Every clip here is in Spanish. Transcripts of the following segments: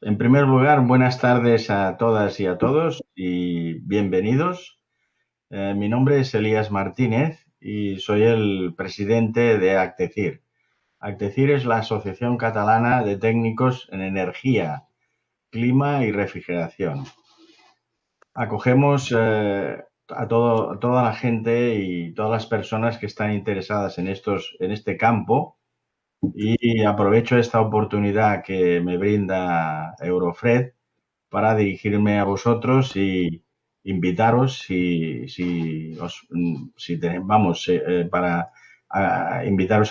En primer lugar, buenas tardes a todas y a todos y bienvenidos. Mi nombre es Elías Martínez y soy el presidente de Actecir. Actecir es la Asociación Catalana de Técnicos en Energía, Clima y Refrigeración. Acogemos a toda la gente y todas las personas que están interesadas en este campo. Y aprovecho esta oportunidad que me brinda Eurofred para dirigirme a vosotros y invitaros invitaros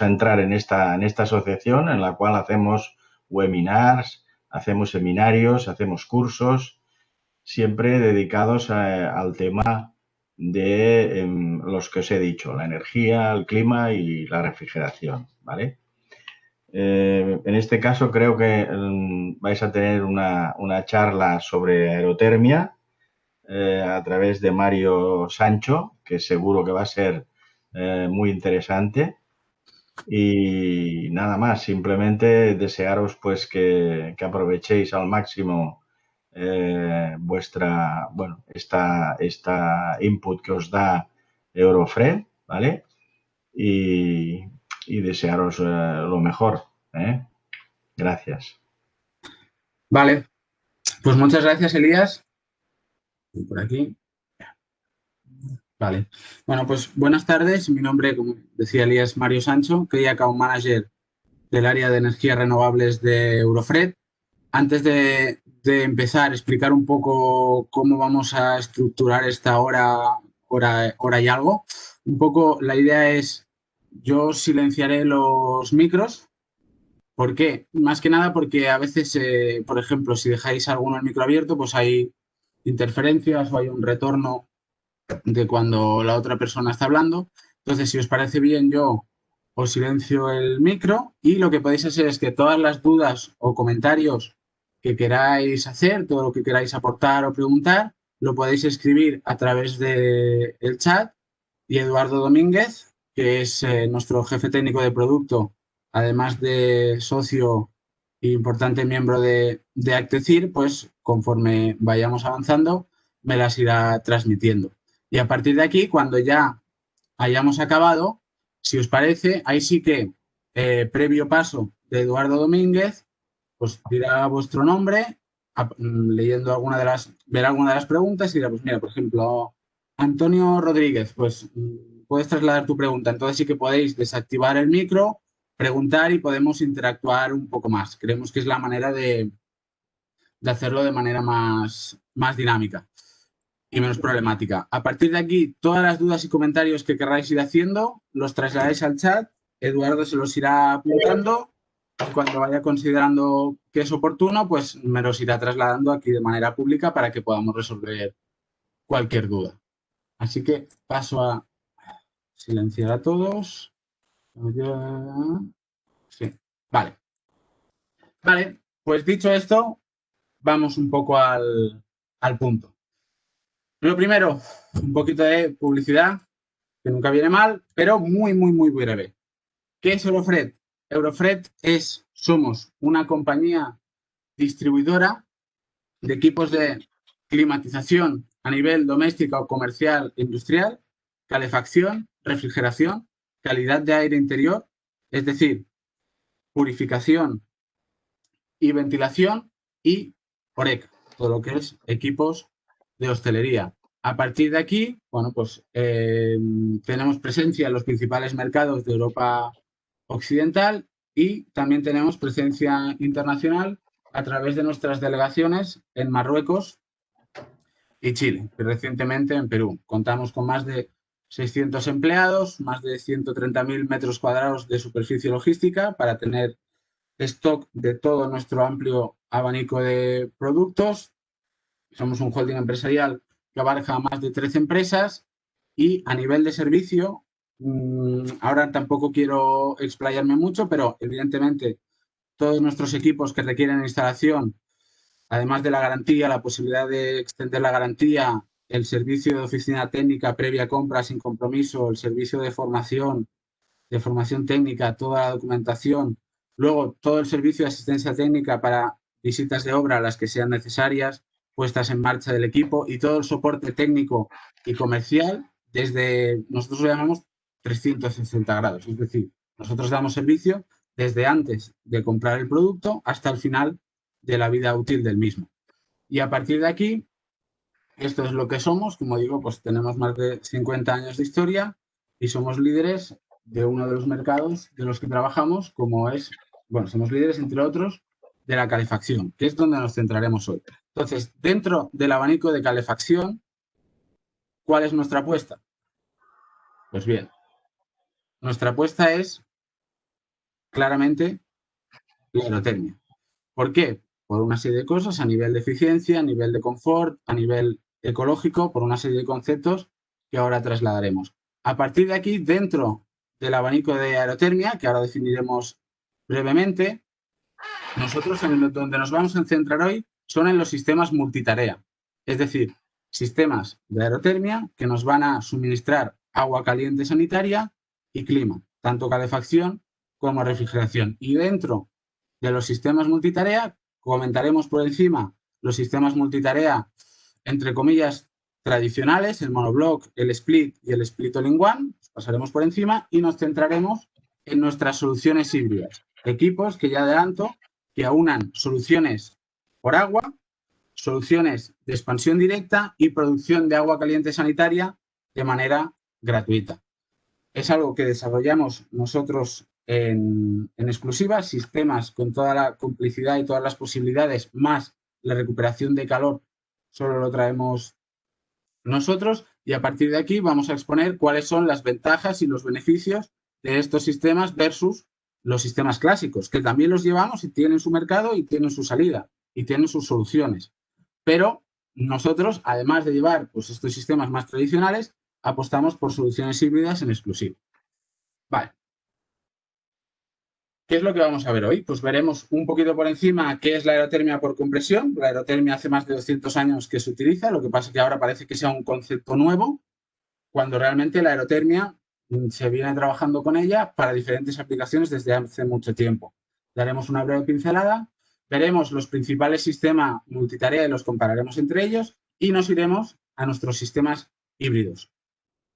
a entrar en esta asociación en la cual hacemos webinars, hacemos seminarios, hacemos cursos, siempre dedicados al tema de los que os he dicho, la energía, el clima y la refrigeración, ¿vale? En este caso creo que vais a tener una charla sobre aerotermia a través de Mario Sancho, que seguro que va a ser muy interesante. Y nada más, simplemente desearos pues que aprovechéis al máximo esta input que os da Eurofred, ¿vale? Y, y desearos lo mejor, ¿eh? Gracias. Vale, pues muchas gracias, Elías. Por aquí. Vale. Bueno, pues buenas tardes. Mi nombre, como decía Elías, es Mario Sancho, Key Account Manager del área de energías renovables de Eurofred. Antes de empezar, explicar un poco cómo vamos a estructurar esta hora y algo. Un poco la idea es, yo silenciaré los micros. ¿Por qué? Más que nada porque a veces, por ejemplo, si dejáis alguno el micro abierto, pues hay interferencias o hay un retorno de cuando la otra persona está hablando. Entonces, si os parece bien, yo os silencio el micro y lo que podéis hacer es que todas las dudas o comentarios que queráis hacer, todo lo que queráis aportar o preguntar, lo podéis escribir a través del chat y Eduardo Domínguez, que es nuestro jefe técnico de producto, además de socio e importante miembro de Actecir, pues conforme vayamos avanzando, me las irá transmitiendo. Y a partir de aquí, cuando ya hayamos acabado, si os parece, ahí sí que, previo paso de Eduardo Domínguez, pues dirá vuestro nombre, leyendo verá alguna de las preguntas y dirá, pues mira, por ejemplo, Antonio Rodríguez, pues puedes trasladar tu pregunta. Entonces sí que podéis desactivar el micro, preguntar y podemos interactuar un poco más. Creemos que es la manera de hacerlo de manera más dinámica y menos problemática. A partir de aquí, todas las dudas y comentarios que queráis ir haciendo, los trasladáis al chat, Eduardo se los irá apuntando y cuando vaya considerando que es oportuno, pues me los irá trasladando aquí de manera pública para que podamos resolver cualquier duda. Así que paso a silenciar a todos. Sí, vale. Vale, pues dicho esto, vamos un poco al punto. Lo primero, un poquito de publicidad, que nunca viene mal, pero muy breve. ¿Qué es Eurofred? Eurofred somos una compañía distribuidora de equipos de climatización a nivel doméstico o comercial e industrial, calefacción, refrigeración, calidad de aire interior, es decir, purificación y ventilación y OREC, todo lo que es equipos de hostelería. A partir de aquí, bueno, pues tenemos presencia en los principales mercados de Europa Occidental y también tenemos presencia internacional a través de nuestras delegaciones en Marruecos y Chile, y recientemente en Perú. Contamos con más de 600 empleados, más de 130.000 metros cuadrados de superficie logística para tener stock de todo nuestro amplio abanico de productos. Somos un holding empresarial que abarca más de 13 empresas y a nivel de servicio, ahora tampoco quiero explayarme mucho, pero evidentemente todos nuestros equipos que requieren instalación, además de la garantía, la posibilidad de extender la garantía, el servicio de oficina técnica previa compra sin compromiso, el servicio de formación técnica, toda la documentación, luego todo el servicio de asistencia técnica para visitas de obra, las que sean necesarias, puestas en marcha del equipo y todo el soporte técnico y comercial desde, nosotros lo llamamos 360 grados, es decir, nosotros damos servicio desde antes de comprar el producto hasta el final de la vida útil del mismo. Y a partir de aquí, esto es lo que somos, como digo, pues tenemos más de 50 años de historia y somos líderes de uno de los mercados de los que trabajamos, como es, bueno, somos líderes, entre otros, de la calefacción, que es donde nos centraremos hoy. Entonces, dentro del abanico de calefacción, ¿cuál es nuestra apuesta? Pues bien, nuestra apuesta es claramente la aerotermia. ¿Por qué? Por una serie de cosas a nivel de eficiencia, a nivel de confort, a nivel ecológico, por una serie de conceptos que ahora trasladaremos. A partir de aquí, dentro del abanico de aerotermia, que ahora definiremos brevemente, nosotros en donde nos vamos a centrar hoy son en los sistemas multitarea, es decir, sistemas de aerotermia que nos van a suministrar agua caliente sanitaria y clima, tanto calefacción como refrigeración. Y dentro de los sistemas multitarea comentaremos por encima los sistemas multitarea, entre comillas, tradicionales, el monoblock, el split y el split all-in-one, pasaremos por encima y nos centraremos en nuestras soluciones híbridas, equipos que ya adelanto que aunan soluciones por agua, soluciones de expansión directa y producción de agua caliente sanitaria de manera gratuita. Es algo que desarrollamos nosotros en exclusiva, sistemas con toda la complicidad y todas las posibilidades, más la recuperación de calor, solo lo traemos nosotros y a partir de aquí vamos a exponer cuáles son las ventajas y los beneficios de estos sistemas versus los sistemas clásicos, que también los llevamos y tienen su mercado y tienen su salida y tienen sus soluciones. Pero nosotros, además de llevar pues, estos sistemas más tradicionales, apostamos por soluciones híbridas en exclusivo. Vale. ¿Qué es lo que vamos a ver hoy? Pues veremos un poquito por encima qué es la aerotermia por compresión. La aerotermia hace más de 200 años que se utiliza, lo que pasa es que ahora parece que sea un concepto nuevo, cuando realmente la aerotermia se viene trabajando con ella para diferentes aplicaciones desde hace mucho tiempo. Daremos una breve pincelada, veremos los principales sistemas multitarea y los compararemos entre ellos y nos iremos a nuestros sistemas híbridos,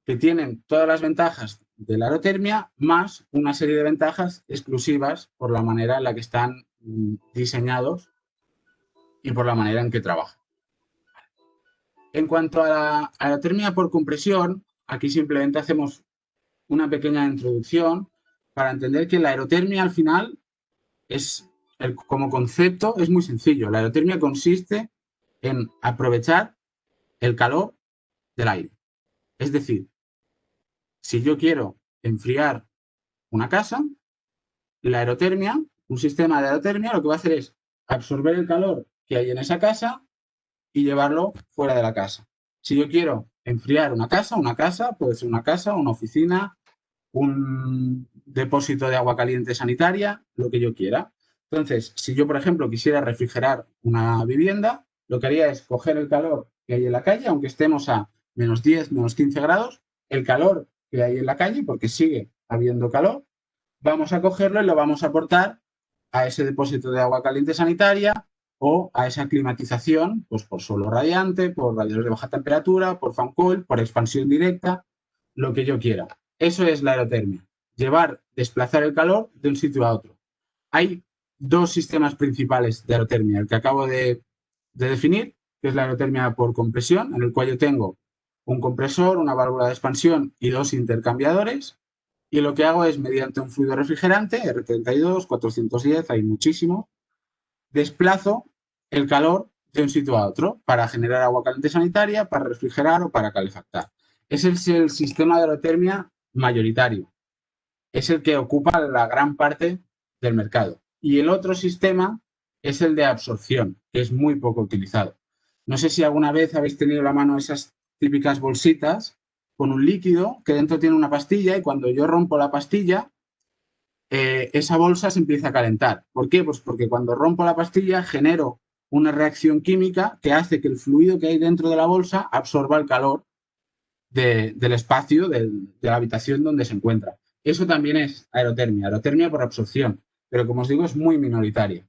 que tienen todas las ventajas de la aerotermia más una serie de ventajas exclusivas por la manera en la que están diseñados y por la manera en que trabajan. En cuanto a la aerotermia por compresión, aquí simplemente hacemos una pequeña introducción para entender que la aerotermia al final como concepto es muy sencillo. La aerotermia consiste en aprovechar el calor del aire. Es decir, si yo quiero enfriar una casa, la aerotermia, un sistema de aerotermia, lo que va a hacer es absorber el calor que hay en esa casa y llevarlo fuera de la casa. Si yo quiero enfriar una casa puede ser una casa, una oficina, un depósito de agua caliente sanitaria, lo que yo quiera. Entonces, si yo, por ejemplo, quisiera refrigerar una vivienda, lo que haría es coger el calor que hay en la calle, aunque estemos a menos 10, menos 15 grados, el calor que hay en la calle, porque sigue habiendo calor, vamos a cogerlo y lo vamos a aportar a ese depósito de agua caliente sanitaria o a esa climatización, pues por suelo radiante, por radiadores de baja temperatura, por fan coil, por expansión directa, lo que yo quiera. Eso es la aerotermia, desplazar el calor de un sitio a otro. Hay dos sistemas principales de aerotermia, el que acabo de definir, que es la aerotermia por compresión, en el cual yo tengo un compresor, una válvula de expansión y dos intercambiadores, y lo que hago es, mediante un fluido refrigerante, R32, 410, hay muchísimos, desplazo el calor de un sitio a otro para generar agua caliente sanitaria, para refrigerar o para calefactar. Ese es el sistema de aerotermia mayoritario. Es el que ocupa la gran parte del mercado. Y el otro sistema es el de absorción, que es muy poco utilizado. No sé si alguna vez habéis tenido a la mano esas típicas bolsitas con un líquido que dentro tiene una pastilla y cuando yo rompo la pastilla, esa bolsa se empieza a calentar. ¿Por qué? Pues porque cuando rompo la pastilla genero una reacción química que hace que el fluido que hay dentro de la bolsa absorba el calor del espacio, de la habitación donde se encuentra. Eso también es aerotermia por absorción, pero como os digo es muy minoritaria.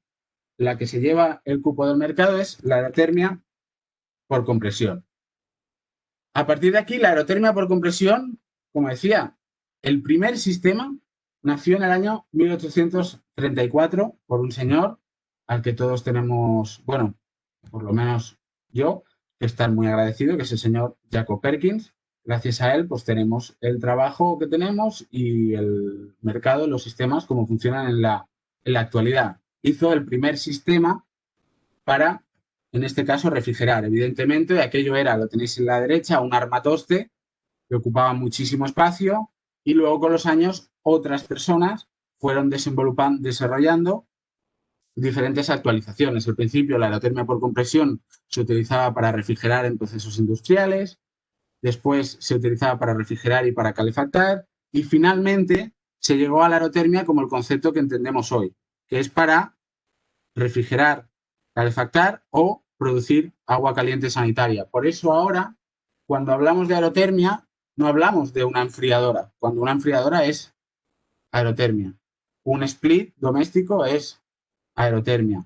la que se lleva el cupo del mercado es la aerotermia por compresión. A partir de aquí, la aerotermia por compresión, como decía, el primer sistema nació en el año 1834 por un señor al que todos tenemos, bueno, por lo menos yo, que estar muy agradecido, que es el señor Jacob Perkins. Gracias a él, pues tenemos el trabajo que tenemos y el mercado, los sistemas, como funcionan en la actualidad. Hizo el primer sistema para, en este caso, refrigerar. Evidentemente, aquello era, lo tenéis en la derecha, un armatoste que ocupaba muchísimo espacio y luego con los años otras personas fueron desarrollando diferentes actualizaciones. Al principio la aerotermia por compresión se utilizaba para refrigerar en procesos industriales, después se utilizaba para refrigerar y para calefactar y finalmente se llegó a la aerotermia como el concepto que entendemos hoy, que es para refrigerar, calefactar o producir agua caliente sanitaria. Por eso ahora, cuando hablamos de aerotermia, no hablamos de una enfriadora, cuando una enfriadora es aerotermia. Un split doméstico es aerotermia.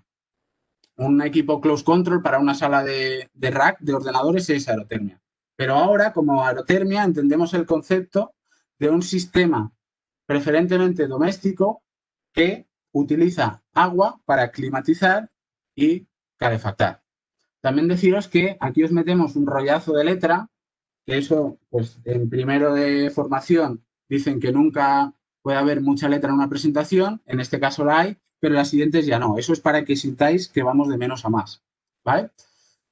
Un equipo close control para una sala de rack de ordenadores es aerotermia. Pero ahora, como aerotermia, entendemos el concepto de un sistema preferentemente doméstico que utiliza agua para climatizar y calefactar. También deciros que aquí os metemos un rollazo de letra, que eso, pues en primero de formación dicen que nunca puede haber mucha letra en una presentación, en este caso la hay, pero en las siguientes ya no. Eso es para que sintáis que vamos de menos a más, ¿vale?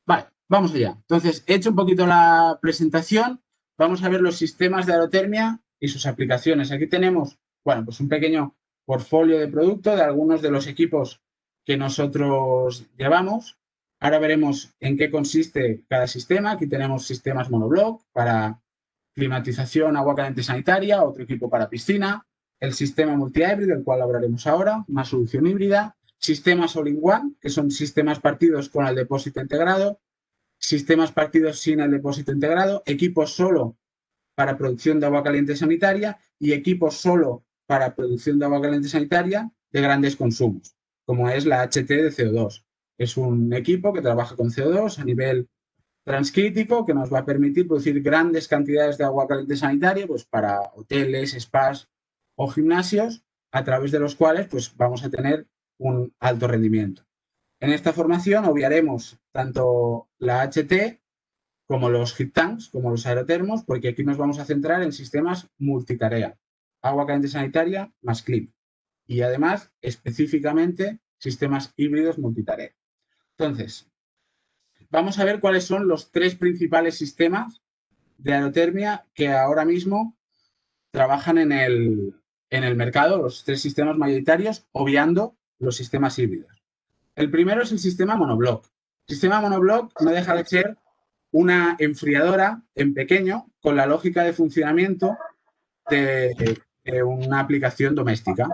Vale, vamos allá. Entonces, he hecho un poquito la presentación, vamos a ver los sistemas de aerotermia y sus aplicaciones. Aquí tenemos, bueno, pues un pequeño portfolio de producto de algunos de los equipos que nosotros llevamos. Ahora veremos en qué consiste cada sistema. Aquí tenemos sistemas monobloc para climatización, agua caliente sanitaria, otro equipo para piscina, el sistema multihíbrido, del cual hablaremos ahora, una solución híbrida, sistemas all-in-one, que son sistemas partidos con el depósito integrado, sistemas partidos sin el depósito integrado, equipos solo para producción de agua caliente sanitaria y equipos solo para producción de agua caliente sanitaria de grandes consumos, como es la HT de CO2. Es un equipo que trabaja con CO2 a nivel transcrítico que nos va a permitir producir grandes cantidades de agua caliente sanitaria pues, para hoteles, spas o gimnasios, a través de los cuales pues, vamos a tener un alto rendimiento. En esta formación obviaremos tanto la HT como los heat tanks, como los aerotermos, porque aquí nos vamos a centrar en sistemas multitarea, agua caliente sanitaria más clima. Y además, específicamente, sistemas híbridos multitarea. Entonces, vamos a ver cuáles son los tres principales sistemas de aerotermia que ahora mismo trabajan en el mercado, los tres sistemas mayoritarios, obviando los sistemas híbridos. El primero es el sistema monobloc. El sistema monobloc no deja de ser una enfriadora en pequeño con la lógica de funcionamiento de una aplicación doméstica.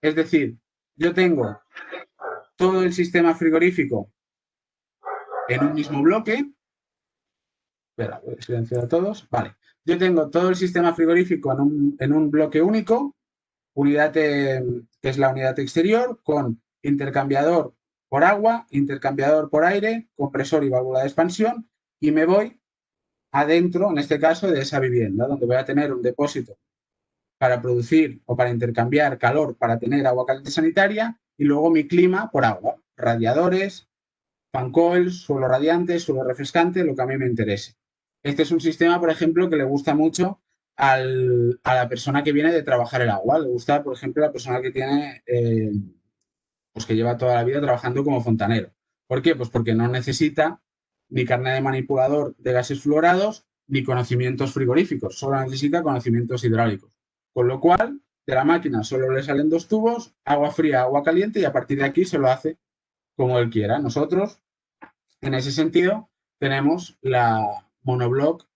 Es decir, yo tengo todo el sistema frigorífico en un mismo bloque. Espera, voy a silenciar a todos. Vale. Yo tengo todo el sistema frigorífico en un bloque único, unidad que es la unidad exterior, con intercambiador por agua, intercambiador por aire, compresor y válvula de expansión, y me voy adentro, en este caso, de esa vivienda, donde voy a tener un depósito para producir o para intercambiar calor para tener agua caliente sanitaria y luego mi clima por agua, radiadores, fan coils, suelo radiante, suelo refrescante, lo que a mí me interese. Este es un sistema, por ejemplo, que le gusta mucho a la persona que viene de trabajar el agua. Le gusta, por ejemplo, a la persona que tiene, pues que lleva toda la vida trabajando como fontanero. ¿Por qué? Pues porque no necesita ni carnet de manipulador de gases fluorados ni conocimientos frigoríficos, solo necesita conocimientos hidráulicos. Con lo cual, de la máquina solo le salen dos tubos, agua fría, agua caliente, y a partir de aquí se lo hace como él quiera. Nosotros, en ese sentido, tenemos la monobloc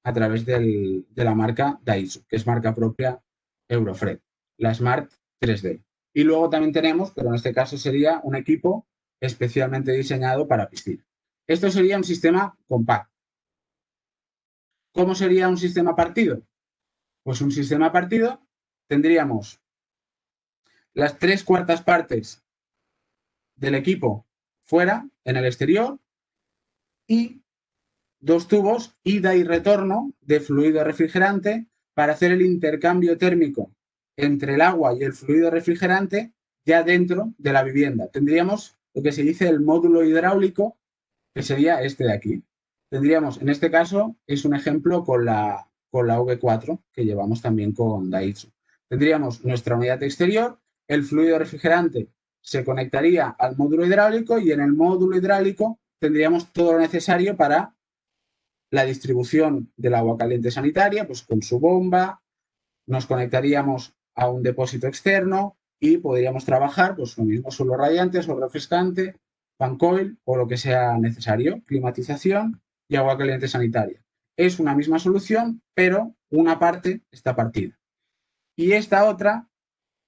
a través de la marca Daiso, que es marca propia Eurofred, la Smart 3D. Y luego también tenemos, pero en este caso sería un equipo especialmente diseñado para piscina. Esto sería un sistema compacto. ¿Cómo sería un sistema partido? Pues un sistema partido tendríamos las 3/4 partes del equipo fuera, en el exterior, y 2 tubos ida y retorno de fluido refrigerante para hacer el intercambio térmico entre el agua y el fluido refrigerante ya dentro de la vivienda. Tendríamos lo que se dice el módulo hidráulico, que sería este de aquí. Tendríamos, en este caso, es un ejemplo con la V4 que llevamos también con Daitsu. Tendríamos nuestra unidad exterior, el fluido refrigerante se conectaría al módulo hidráulico y en el módulo hidráulico tendríamos todo lo necesario para la distribución del agua caliente sanitaria, pues con su bomba, nos conectaríamos a un depósito externo y podríamos trabajar, pues lo mismo, suelo radiante, suelo refrescante, fan coil o lo que sea necesario, climatización y agua caliente sanitaria. Es una misma solución, pero una parte está partida. Y esta otra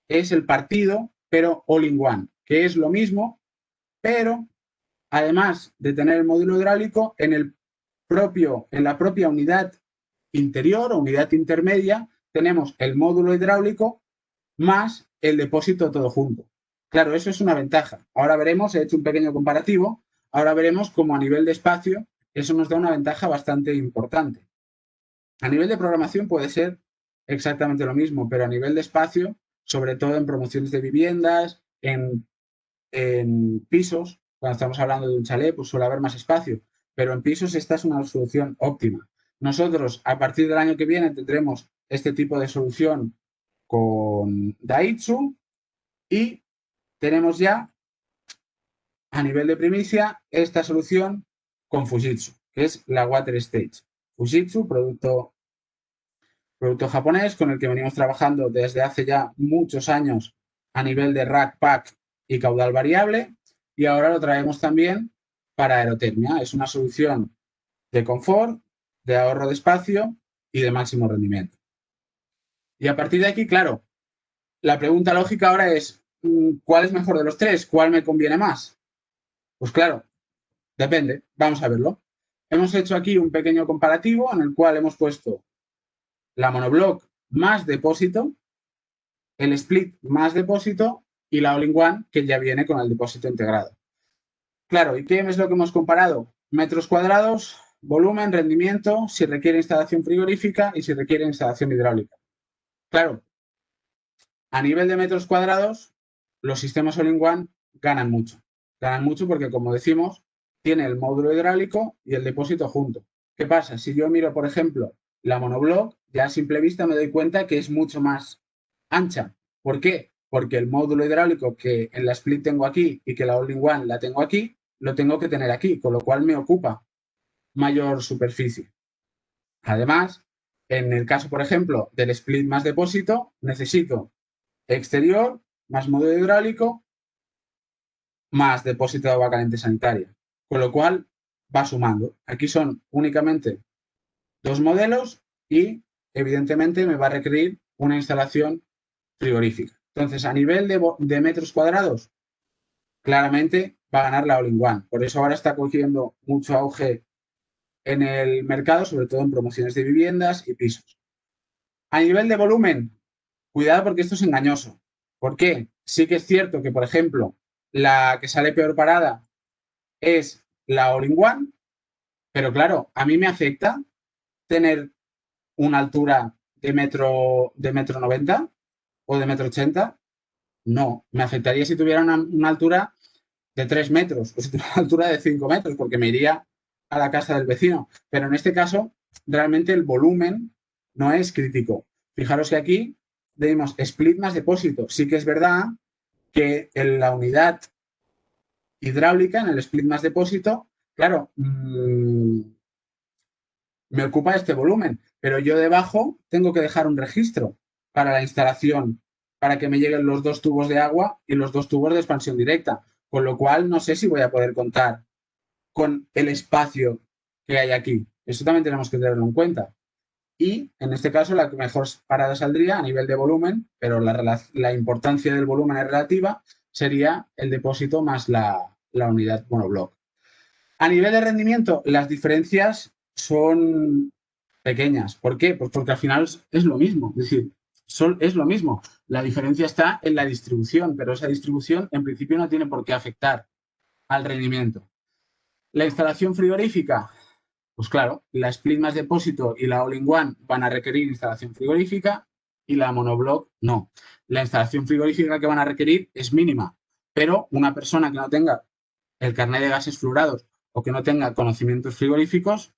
es el partido, pero all-in-one, que es lo mismo, pero además de tener el módulo hidráulico, en la propia unidad interior o unidad intermedia, tenemos el módulo hidráulico más el depósito todo junto. Claro, eso es una ventaja. Ahora veremos, he hecho un pequeño comparativo, ahora veremos cómo a nivel de espacio eso nos da una ventaja bastante importante. A nivel de programación puede ser exactamente lo mismo, pero a nivel de espacio, sobre todo en promociones de viviendas, en pisos, cuando estamos hablando de un chalet, pues suele haber más espacio, pero en pisos esta es una solución óptima. Nosotros, a partir del año que viene, tendremos este tipo de solución con Daitsu y tenemos ya, a nivel de primicia, esta solución con Fujitsu, que es la Water Stage. Fujitsu, producto japonés con el que venimos trabajando desde hace ya muchos años a nivel de rack, pack y caudal variable, y ahora lo traemos también para aerotermia. Es una solución de confort, de ahorro de espacio y de máximo rendimiento. Y a partir de aquí, claro, la pregunta lógica ahora es, ¿cuál es mejor de los tres? ¿Cuál me conviene más? Pues claro, depende. Vamos a verlo. Hemos hecho aquí un pequeño comparativo en el cual hemos puesto la monoblock más depósito, el split más depósito y la all-in-one que ya viene con el depósito integrado. Claro, ¿y qué es lo que hemos comparado? Metros cuadrados, volumen, rendimiento, si requiere instalación frigorífica y si requiere instalación hidráulica. Claro, a nivel de metros cuadrados, los sistemas all-in-one ganan mucho. Ganan mucho porque, como decimos, tiene el módulo hidráulico y el depósito junto. ¿Qué pasa? Si yo miro, por ejemplo, la monoblock, ya a simple vista me doy cuenta que es mucho más ancha. ¿Por qué? Porque el módulo hidráulico que en la split tengo aquí y que la all-in-one la tengo aquí, lo tengo que tener aquí, con lo cual me ocupa mayor superficie. Además, en el caso, por ejemplo, del split más depósito, necesito exterior más módulo hidráulico más depósito de agua caliente sanitaria. Con lo cual va sumando. Aquí son únicamente 2 modelos y evidentemente me va a requerir una instalación frigorífica. Entonces, a nivel de metros cuadrados, claramente va a ganar la all-in-one. Por eso ahora está cogiendo mucho auge en el mercado, sobre todo en promociones de viviendas y pisos. A nivel de volumen, cuidado porque esto es engañoso. ¿Por qué? Sí que es cierto que, por ejemplo, la que sale peor parada es la all-in-one, pero claro, a mí me afecta tener una altura de metro 90 o de metro 80. No, me afectaría si tuviera una altura de 3 metros o si tuviera una altura de 5 metros, porque me iría a la casa del vecino. Pero en este caso, realmente el volumen no es crítico. Fijaros que aquí tenemos split más depósito. Sí que es verdad que en la unidad hidráulica, en el split más depósito, claro, me ocupa este volumen, pero yo debajo tengo que dejar un registro para la instalación, para que me lleguen los 2 tubos de agua y los 2 tubos de expansión directa, con lo cual no sé si voy a poder contar con el espacio que hay aquí. Eso también tenemos que tenerlo en cuenta. Y en este caso la que mejor parada saldría a nivel de volumen, pero la importancia del volumen es relativa, sería el depósito más la unidad monoblock. A nivel de rendimiento, las diferencias son pequeñas. ¿Por qué? Pues porque al final es lo mismo. Es decir, es lo mismo. La diferencia está en la distribución, pero esa distribución en principio no tiene por qué afectar al rendimiento. La instalación frigorífica, pues claro, la split más depósito y la all-in-one van a requerir instalación frigorífica y la monoblock no. La instalación frigorífica que van a requerir es mínima, pero una persona que no tenga el carnet de gases fluorados o que no tenga conocimientos frigoríficos,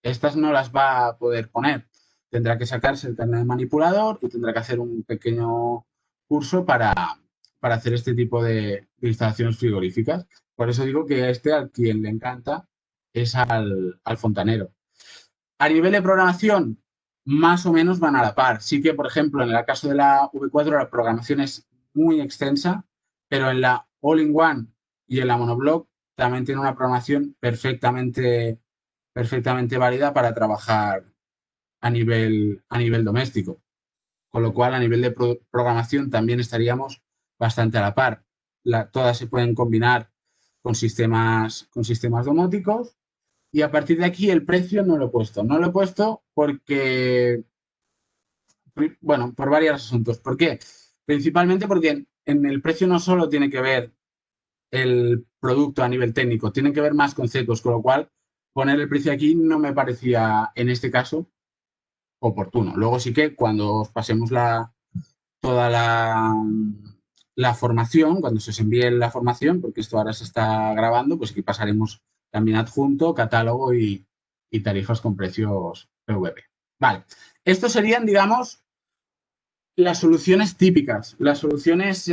estas no las va a poder poner. Tendrá que sacarse el carnet de manipulador y tendrá que hacer un pequeño curso para hacer este tipo de instalaciones frigoríficas. Por eso digo que al quien le encanta es al fontanero. A nivel de programación, más o menos van a la par. Sí que, por ejemplo, en el caso de la V4 la programación es muy extensa, pero en la All-in-One y en la Monoblock también tiene una programación perfectamente válida para trabajar a nivel doméstico. Con lo cual, a nivel de programación también estaríamos bastante a la par. Todas se pueden combinar con sistemas domóticos. Y a partir de aquí el precio no lo he puesto. No lo he puesto porque, bueno, por varios asuntos. ¿Por qué? Principalmente porque en el precio no solo tiene que ver el producto a nivel técnico, tienen que ver más conceptos, con lo cual poner el precio aquí no me parecía en este caso oportuno. Luego sí que cuando os pasemos toda la formación, cuando se os envíe la formación, porque esto ahora se está grabando, pues aquí pasaremos también adjunto, catálogo y tarifas con precios PVP. Vale, estos serían, digamos, las soluciones típicas, las soluciones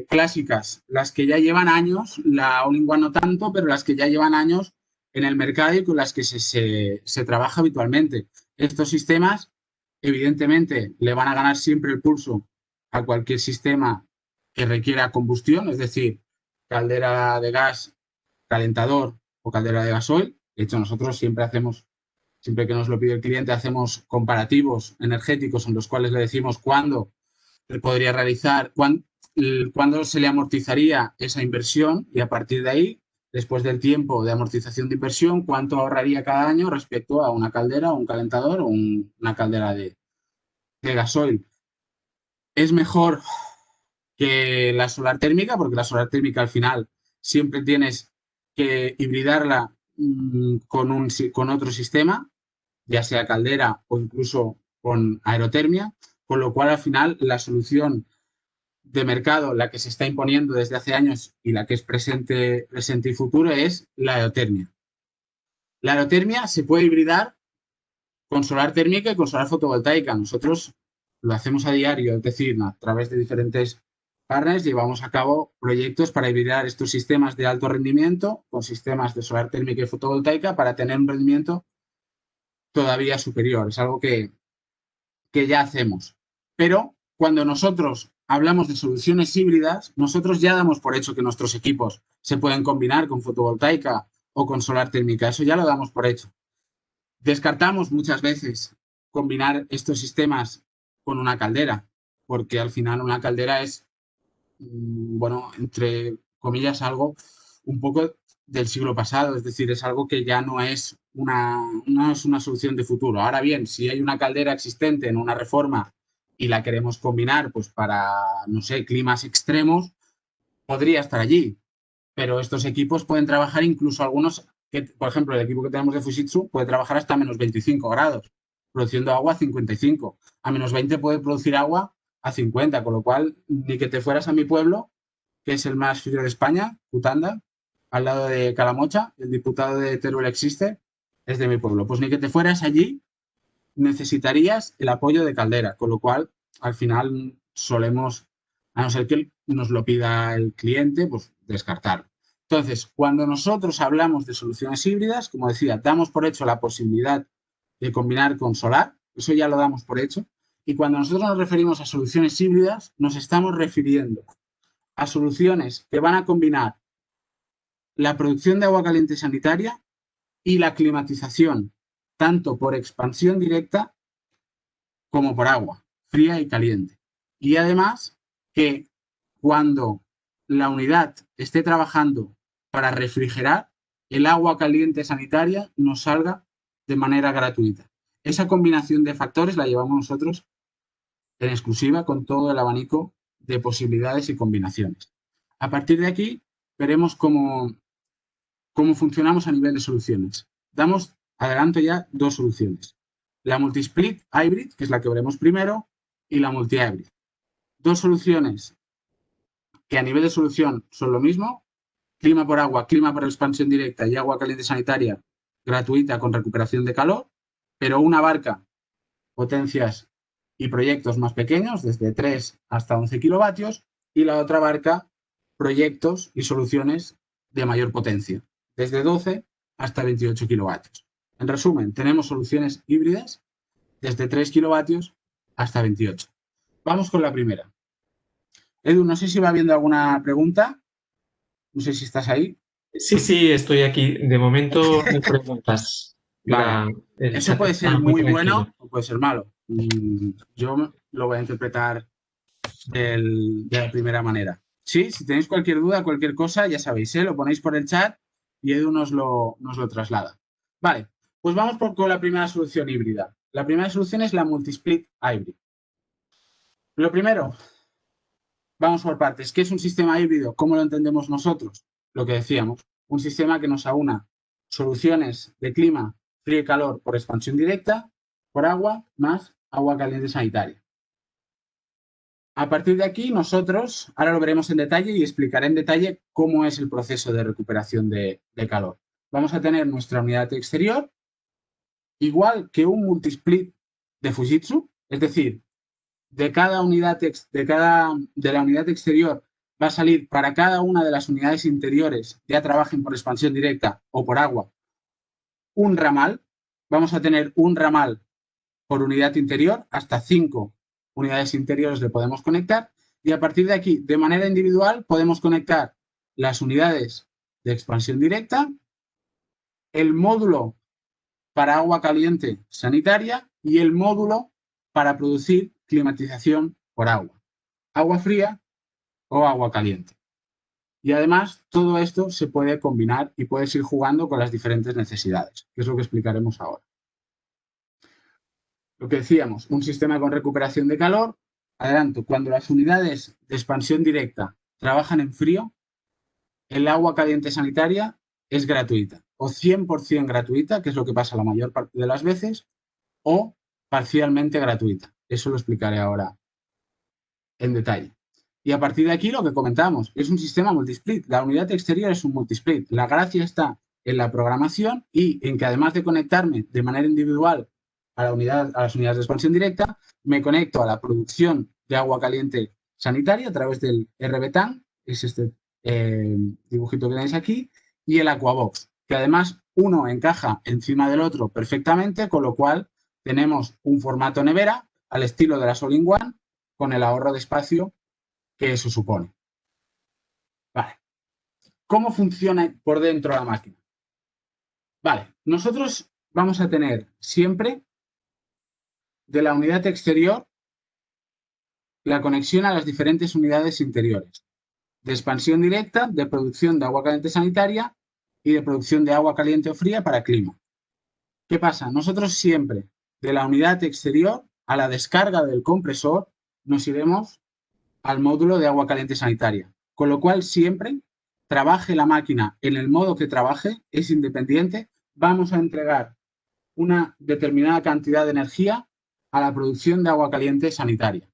clásicas, las que ya llevan años, la All-in-One no tanto, pero las que ya llevan años en el mercado y con las que se trabaja habitualmente. Estos sistemas, evidentemente, le van a ganar siempre el pulso a cualquier sistema que requiera combustión, es decir, caldera de gas, calentador o caldera de gasoil. De hecho, nosotros siempre que nos lo pide el cliente, hacemos comparativos energéticos en los cuales le decimos cuándo podría realizar, cuándo se le amortizaría esa inversión y a partir de ahí, después del tiempo de amortización de inversión, cuánto ahorraría cada año respecto a una caldera o un calentador o una caldera de gasoil. Es mejor que la solar térmica, porque la solar térmica al final siempre tienes que hibridarla con otro sistema, ya sea caldera o incluso con aerotermia, con lo cual al final la solución de mercado, la que se está imponiendo desde hace años y la que es presente y futuro, es la aerotermia. La aerotermia se puede hibridar con solar térmica y con solar fotovoltaica. Nosotros lo hacemos a diario, es decir, a través de diferentes partners llevamos a cabo proyectos para hibridar estos sistemas de alto rendimiento con sistemas de solar térmica y fotovoltaica para tener un rendimiento todavía superior. Es algo que ya hacemos. Pero cuando nosotros hablamos de soluciones híbridas, nosotros ya damos por hecho que nuestros equipos se pueden combinar con fotovoltaica o con solar térmica. Eso ya lo damos por hecho. Descartamos muchas veces combinar estos sistemas con una caldera, porque al final una caldera es, bueno, entre comillas, algo un poco del siglo pasado, es decir, es algo que ya no es una solución de futuro. Ahora bien, si hay una caldera existente en una reforma y la queremos combinar pues para, no sé, climas extremos, podría estar allí. Pero estos equipos pueden trabajar incluso algunos, que, por ejemplo, el equipo que tenemos de Fujitsu puede trabajar hasta menos 25 grados, produciendo agua a 55. A menos 20 puede producir agua a 50, con lo cual ni que te fueras a mi pueblo, que es el más frío de España, Cutanda, al lado de Calamocha, el diputado de Teruel existe, es de mi pueblo. Pues ni que te fueras allí, necesitarías el apoyo de Caldera, con lo cual al final solemos, a no ser que nos lo pida el cliente, pues descartarlo. Entonces, cuando nosotros hablamos de soluciones híbridas, como decía, damos por hecho la posibilidad de combinar con solar, eso ya lo damos por hecho, y cuando nosotros nos referimos a soluciones híbridas, nos estamos refiriendo a soluciones que van a combinar la producción de agua caliente sanitaria y la climatización, tanto por expansión directa como por agua, fría y caliente. Y además que cuando la unidad esté trabajando para refrigerar, el agua caliente sanitaria nos salga de manera gratuita. Esa combinación de factores la llevamos nosotros en exclusiva con todo el abanico de posibilidades y combinaciones. A partir de aquí veremos cómo funcionamos a nivel de soluciones. Adelanto ya 2 soluciones. La multisplit hybrid, que es la que veremos primero, y la multi-hybrid. 2 soluciones que a nivel de solución son lo mismo. Clima por agua, clima por expansión directa y agua caliente sanitaria gratuita con recuperación de calor, pero una abarca potencias y proyectos más pequeños, desde 3 hasta 11 kilovatios, y la otra abarca proyectos y soluciones de mayor potencia, desde 12 hasta 28 kilovatios. En resumen, tenemos soluciones híbridas desde 3 kilovatios hasta 28. Vamos con la primera. Edu, no sé si va habiendo alguna pregunta. No sé si estás ahí. Sí, estoy aquí. De momento no hay preguntas. Vale. El Eso chat puede está ser muy muy tranquilo. bueno o puede ser malo. Yo lo voy a interpretar de la primera manera. Sí, si tenéis cualquier duda, cualquier cosa, ya sabéis, lo ponéis por el chat y Edu nos lo traslada. Vale, pues vamos con la primera solución híbrida. La primera solución es la multisplit hybrid. Lo primero, vamos por partes. ¿Qué es un sistema híbrido? ¿Cómo lo entendemos nosotros? Lo que decíamos, un sistema que nos aúna soluciones de clima, frío y calor por expansión directa, por agua, más agua caliente sanitaria. A partir de aquí, nosotros, ahora lo veremos en detalle y explicaré en detalle cómo es el proceso de recuperación de calor. Vamos a tener nuestra unidad exterior, igual que un multisplit de Fujitsu, es decir, de la unidad exterior va a salir para cada una de las unidades interiores, ya trabajen por expansión directa o por agua, un ramal. Vamos a tener un ramal por unidad interior, hasta 5 unidades interiores le podemos conectar, y a partir de aquí, de manera individual, podemos conectar las unidades de expansión directa, el módulo para agua caliente sanitaria y el módulo para producir climatización por agua fría o agua caliente. Y además, todo esto se puede combinar y puedes ir jugando con las diferentes necesidades, que es lo que explicaremos ahora. Lo que decíamos, un sistema con recuperación de calor. Adelanto, cuando las unidades de expansión directa trabajan en frío, el agua caliente sanitaria es gratuita, o 100% gratuita, que es lo que pasa la mayor parte de las veces, o parcialmente gratuita. Eso lo explicaré ahora en detalle. Y a partir de aquí lo que comentamos, es un sistema multisplit. La unidad exterior es un multisplit. La gracia está en la programación y en que además de conectarme de manera individual a las unidades de expansión directa, me conecto a la producción de agua caliente sanitaria a través del RBTAN, es este dibujito que tenéis aquí, y el Aquabox, que además uno encaja encima del otro perfectamente, con lo cual tenemos un formato nevera al estilo de la All-in-One, con el ahorro de espacio que eso supone. Vale. ¿Cómo funciona por dentro la máquina? Vale, nosotros vamos a tener siempre de la unidad exterior la conexión a las diferentes unidades interiores de expansión directa, de producción de agua caliente sanitaria y de producción de agua caliente o fría para clima. ¿Qué pasa? Nosotros siempre de la unidad exterior a la descarga del compresor nos iremos al módulo de agua caliente sanitaria, con lo cual siempre trabaje la máquina en el modo que trabaje, es independiente, vamos a entregar una determinada cantidad de energía a la producción de agua caliente sanitaria.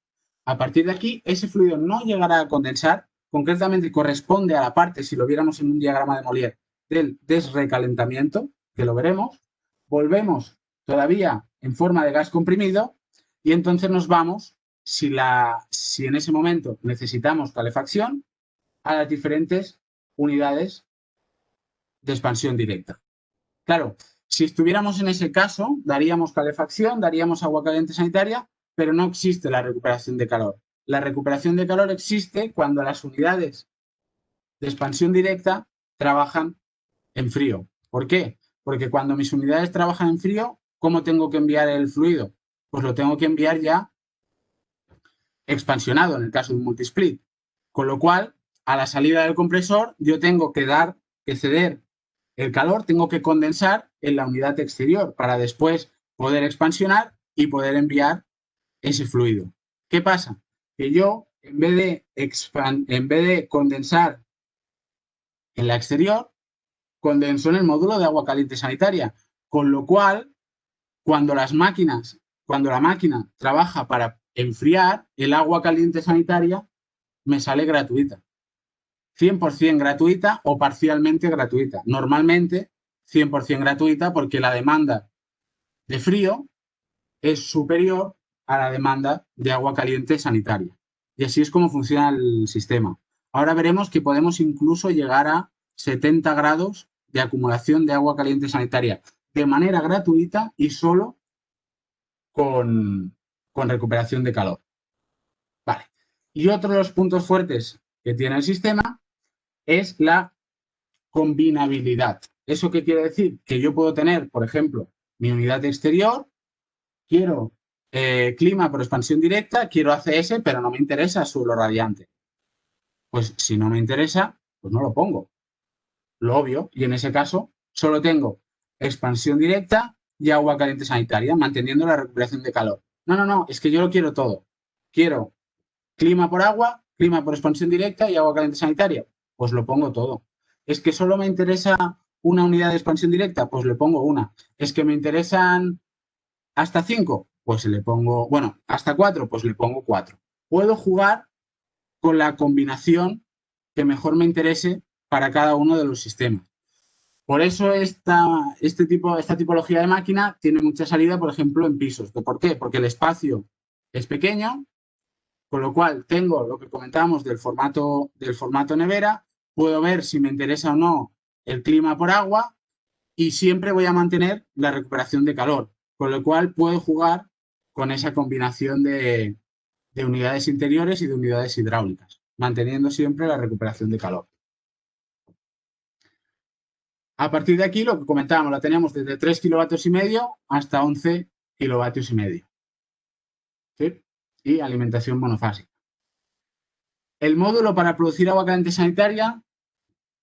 A partir de aquí, ese fluido no llegará a condensar, concretamente corresponde a la parte, si lo viéramos en un diagrama de Molière, del desrecalentamiento, que lo veremos. Volvemos todavía en forma de gas comprimido y entonces nos vamos, si en ese momento necesitamos calefacción, a las diferentes unidades de expansión directa. Claro, si estuviéramos en ese caso, daríamos calefacción, daríamos agua caliente sanitaria, pero no existe la recuperación de calor. La recuperación de calor existe cuando las unidades de expansión directa trabajan en frío. ¿Por qué? Porque cuando mis unidades trabajan en frío, ¿cómo tengo que enviar el fluido? Pues lo tengo que enviar ya expansionado, en el caso de un multisplit. Con lo cual, a la salida del compresor, yo tengo que ceder el calor, tengo que condensar en la unidad exterior para después poder expansionar y poder enviar ese fluido. ¿Qué pasa? Que yo, en vez de condensar en la exterior, condenso en el módulo de agua caliente sanitaria, con lo cual, cuando la máquina trabaja para enfriar, el agua caliente sanitaria me sale gratuita. 100% gratuita o parcialmente gratuita. Normalmente 100% gratuita porque la demanda de frío es superior a la demanda de agua caliente sanitaria. Y así es como funciona el sistema. Ahora veremos que podemos incluso llegar a 70 grados de acumulación de agua caliente sanitaria de manera gratuita y solo con recuperación de calor. Vale. Y otro de los puntos fuertes que tiene el sistema es la combinabilidad. ¿Eso qué quiere decir? Que yo puedo tener, por ejemplo, mi unidad exterior, quiero clima por expansión directa, quiero ACS, pero no me interesa suelo radiante. Pues si no me interesa, pues no lo pongo. Lo obvio. Y en ese caso, solo tengo expansión directa y agua caliente sanitaria, manteniendo la recuperación de calor. No, es que yo lo quiero todo. Quiero clima por agua, clima por expansión directa y agua caliente sanitaria. Pues lo pongo todo. Es que solo me interesa una unidad de expansión directa, pues le pongo una. Es que me interesan hasta 5, pues le pongo, bueno, hasta 4, pues le pongo 4. Puedo jugar con la combinación que mejor me interese para cada uno de los sistemas. Por eso esta tipología de máquina tiene mucha salida, por ejemplo, en pisos. ¿Por qué? Porque el espacio es pequeño, con lo cual tengo lo que comentábamos del formato nevera, puedo ver si me interesa o no el clima por agua y siempre voy a mantener la recuperación de calor, con lo cual puedo jugar con esa combinación de unidades interiores y de unidades hidráulicas, manteniendo siempre la recuperación de calor. A partir de aquí, lo que comentábamos, la teníamos desde 3 kilovatios y medio hasta 11 kilovatios y medio. ¿Sí? Y alimentación monofásica. El módulo para producir agua caliente sanitaria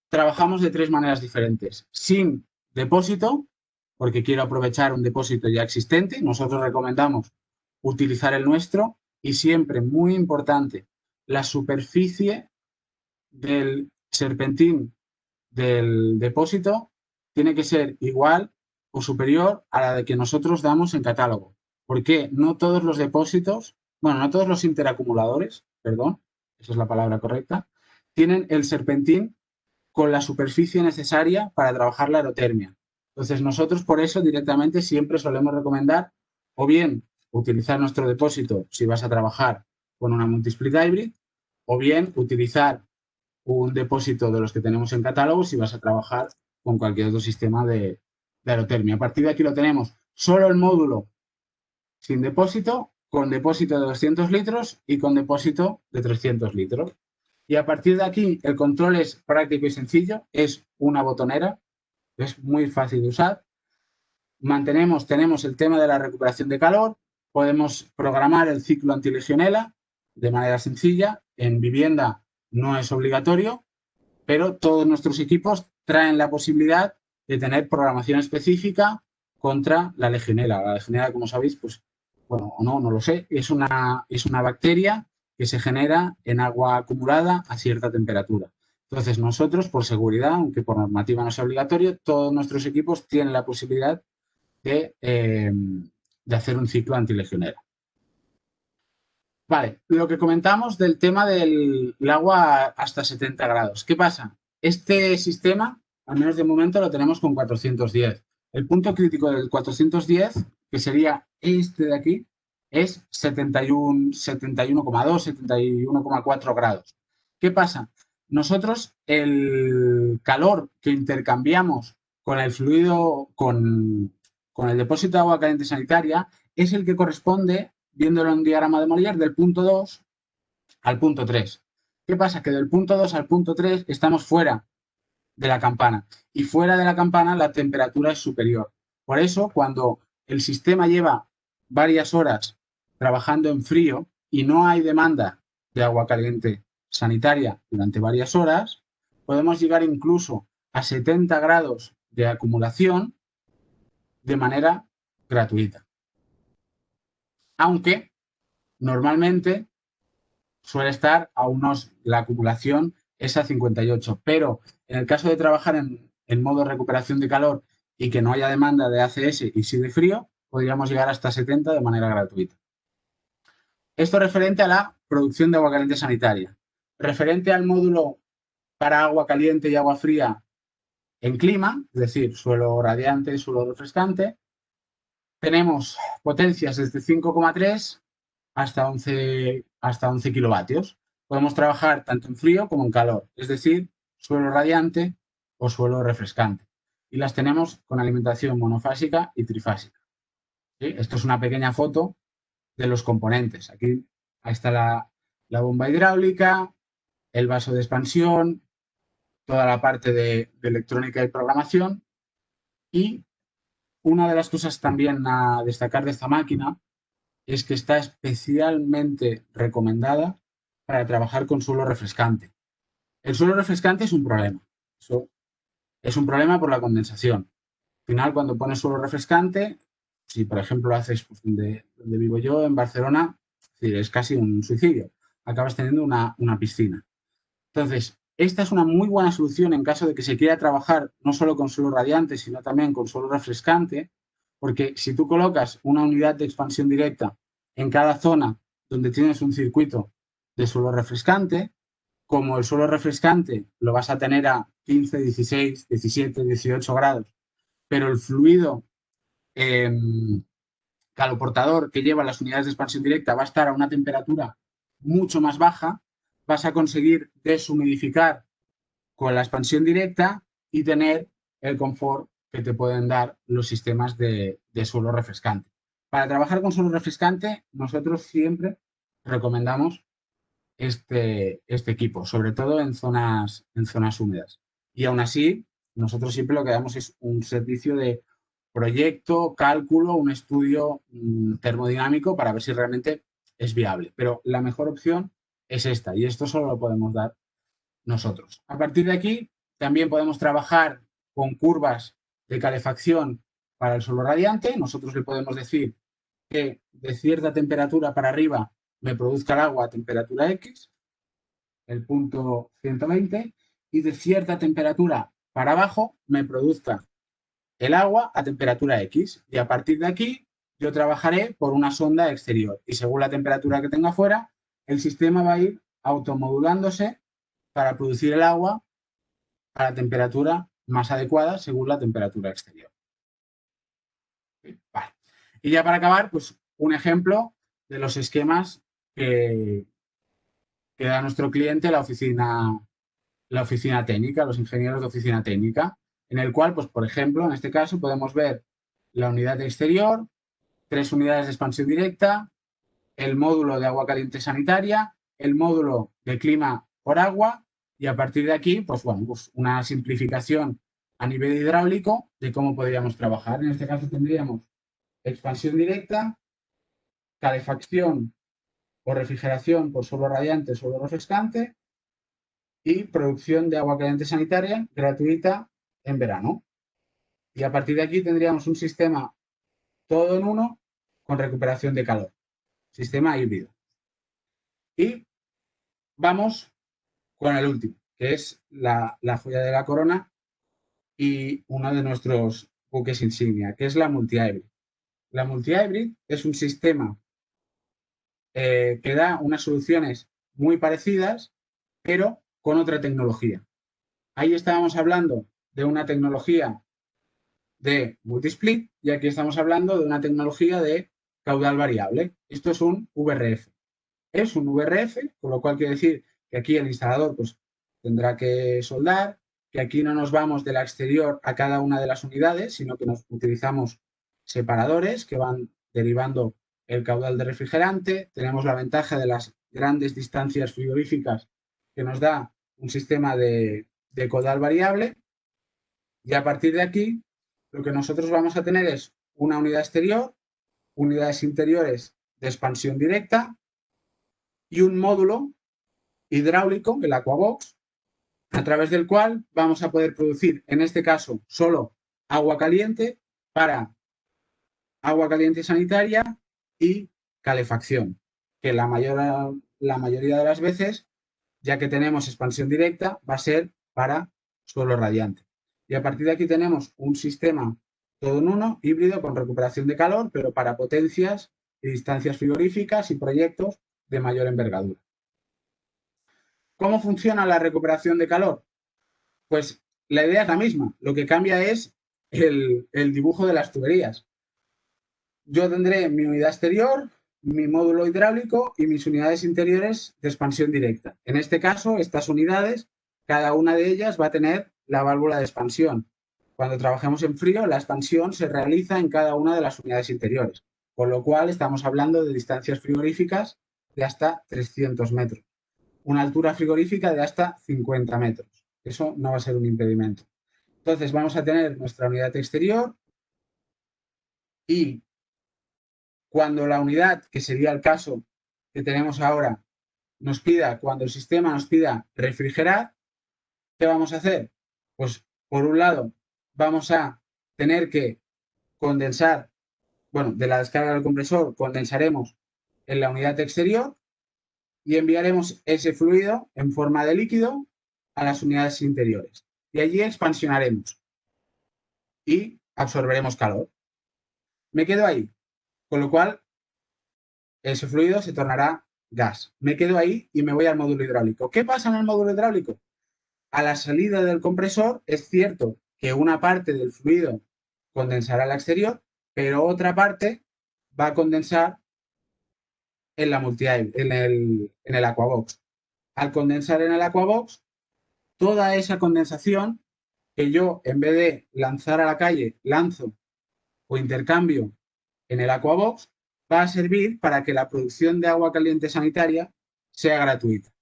trabajamos de 3 maneras diferentes. Sin depósito, porque quiero aprovechar un depósito ya existente. Nosotros recomendamos utilizar el nuestro y siempre, muy importante, la superficie del serpentín del depósito tiene que ser igual o superior a la de que nosotros damos en catálogo. Porque no todos los depósitos, bueno, no todos los interacumuladores, perdón, esa es la palabra correcta, tienen el serpentín con la superficie necesaria para trabajar la aerotermia. Entonces, nosotros por eso directamente siempre solemos recomendar o bien utilizar nuestro depósito si vas a trabajar con una multisplit hybrid, o bien utilizar un depósito de los que tenemos en catálogo si vas a trabajar con cualquier otro sistema de aerotermia. A partir de aquí lo tenemos solo el módulo sin depósito, con depósito de 200 litros y con depósito de 300 litros. Y a partir de aquí el control es práctico y sencillo, es una botonera, es muy fácil de usar. Tenemos el tema de la recuperación de calor, podemos programar el ciclo antilegionela de manera sencilla. En vivienda no es obligatorio, pero todos nuestros equipos traen la posibilidad de tener programación específica contra la legionela. La legionela, como sabéis, pues, bueno, o no lo sé, es una bacteria que se genera en agua acumulada a cierta temperatura. Entonces, nosotros, por seguridad, aunque por normativa no es obligatorio, todos nuestros equipos tienen la posibilidad de hacer un ciclo antilegionela. Vale, lo que comentamos del tema del agua hasta 70 grados. ¿Qué pasa? Este sistema, al menos de momento, lo tenemos con 410. El punto crítico del 410, que sería este de aquí, es 71,2, 71,4 grados. ¿Qué pasa? Nosotros el calor que intercambiamos con el fluido, con el depósito de agua caliente sanitaria, es el que corresponde, viéndolo en un diagrama de Molière, del punto 2 al punto 3. ¿Qué pasa? Que del punto 2 al punto 3 estamos fuera de la campana y fuera de la campana la temperatura es superior. Por eso, cuando el sistema lleva varias horas trabajando en frío y no hay demanda de agua caliente sanitaria durante varias horas, podemos llegar incluso a 70 grados de acumulación de manera gratuita. Aunque normalmente suele estar a la acumulación es a 58, pero en el caso de trabajar en modo recuperación de calor y que no haya demanda de ACS y sí de frío, podríamos llegar hasta 70 de manera gratuita. Esto referente a la producción de agua caliente sanitaria. Referente al módulo para agua caliente y agua fría en clima, es decir, suelo radiante y suelo refrescante, tenemos potencias desde 5,3 hasta 11 kilovatios. Podemos trabajar tanto en frío como en calor, es decir, suelo radiante o suelo refrescante. Y las tenemos con alimentación monofásica y trifásica. ¿Sí? Esto es una pequeña foto de los componentes. Aquí está la bomba hidráulica, el vaso de expansión, toda la parte de electrónica y programación. Y una de las cosas también a destacar de esta máquina es que está especialmente recomendada para trabajar con suelo refrescante. El suelo refrescante es un problema. Eso es un problema por la condensación. Al final, cuando pones suelo refrescante, si por ejemplo lo haces pues, donde vivo yo, en Barcelona, es casi un suicidio. Acabas teniendo una piscina. Entonces, esta es una muy buena solución en caso de que se quiera trabajar no solo con suelo radiante, sino también con suelo refrescante, porque si tú colocas una unidad de expansión directa en cada zona donde tienes un circuito de suelo refrescante, como el suelo refrescante lo vas a tener a 15, 16, 17, 18 grados, pero el fluido caloportador que lleva las unidades de expansión directa va a estar a una temperatura mucho más baja, vas a conseguir deshumidificar con la expansión directa y tener el confort que te pueden dar los sistemas de suelo refrescante. Para trabajar con suelo refrescante, nosotros siempre recomendamos este equipo, sobre todo en zonas húmedas. Y aún así, nosotros siempre lo que damos es un servicio de proyecto, cálculo, un estudio termodinámico para ver si realmente es viable. Pero la mejor opción es esta, y esto solo lo podemos dar nosotros. A partir de aquí, también podemos trabajar con curvas de calefacción para el suelo radiante. Nosotros le podemos decir que de cierta temperatura para arriba me produzca el agua a temperatura X, el punto 120, y de cierta temperatura para abajo me produzca el agua a temperatura X. Y a partir de aquí yo trabajaré por una sonda exterior. Y según la temperatura que tenga fuera, el sistema va a ir automodulándose para producir el agua a la temperatura más adecuada según la temperatura exterior. Vale. Y ya para acabar, pues un ejemplo de los esquemas que da nuestro cliente la oficina técnica, los ingenieros de oficina técnica, en el cual, pues por ejemplo, en este caso podemos ver la unidad exterior, 3 unidades de expansión directa, el módulo de agua caliente sanitaria, el módulo de clima por agua y a partir de aquí, pues bueno, pues una simplificación a nivel hidráulico de cómo podríamos trabajar. En este caso tendríamos expansión directa, calefacción o refrigeración por suelo radiante, suelo refrescante y producción de agua caliente sanitaria gratuita en verano. Y a partir de aquí tendríamos un sistema todo en uno con recuperación de calor, sistema híbrido. Y vamos con el último, que es la joya de la corona y uno de nuestros buques insignia, que es la multi-hybrid. La multi-hybrid es un sistema que da unas soluciones muy parecidas, pero con otra tecnología. Ahí estábamos hablando de una tecnología de multisplit y aquí estamos hablando de una tecnología de caudal variable. Esto es un VRF. Es un VRF, con lo cual quiere decir que aquí el instalador pues, tendrá que soldar, que aquí no nos vamos de la exterior a cada una de las unidades, sino que nos utilizamos separadores que van derivando el caudal de refrigerante. Tenemos la ventaja de las grandes distancias frigoríficas que nos da un sistema de caudal variable. Y a partir de aquí, lo que nosotros vamos a tener es una unidad exterior, unidades interiores de expansión directa y un módulo hidráulico, el Aquabox, a través del cual vamos a poder producir, en este caso, solo agua caliente para agua caliente sanitaria y calefacción. que la mayoría de las veces, ya que tenemos expansión directa, va a ser para suelo radiante. Y a partir de aquí tenemos un sistema todo en uno, híbrido, con recuperación de calor, pero para potencias y distancias frigoríficas y proyectos de mayor envergadura. ¿Cómo funciona la recuperación de calor? Pues la idea es la misma, lo que cambia es el dibujo de las tuberías. Yo tendré mi unidad exterior, mi módulo hidráulico y mis unidades interiores de expansión directa. En este caso, estas unidades, cada una de ellas va a tener la válvula de expansión. Cuando trabajemos en frío, la expansión se realiza en cada una de las unidades interiores, con lo cual estamos hablando de distancias frigoríficas de hasta 300 metros, una altura frigorífica de hasta 50 metros. Eso no va a ser un impedimento. Entonces vamos a tener nuestra unidad exterior y cuando la unidad, que sería el caso que tenemos ahora, cuando el sistema nos pida refrigerar, ¿qué vamos a hacer? Pues por un lado vamos a tener que condensar, bueno, de la descarga del compresor condensaremos en la unidad exterior y enviaremos ese fluido en forma de líquido a las unidades interiores. Y allí expansionaremos y absorberemos calor. Me quedo ahí, con lo cual ese fluido se tornará gas. Me quedo ahí y me voy al módulo hidráulico. ¿Qué pasa en el módulo hidráulico? A la salida del compresor es cierto que una parte del fluido condensará al exterior, pero otra parte va a condensar en la en el aquabox. Al condensar en el aquabox, toda esa condensación que yo, en vez de lanzar a la calle, lanzo o intercambio en el aquabox, va a servir para que la producción de agua caliente sanitaria sea gratuita.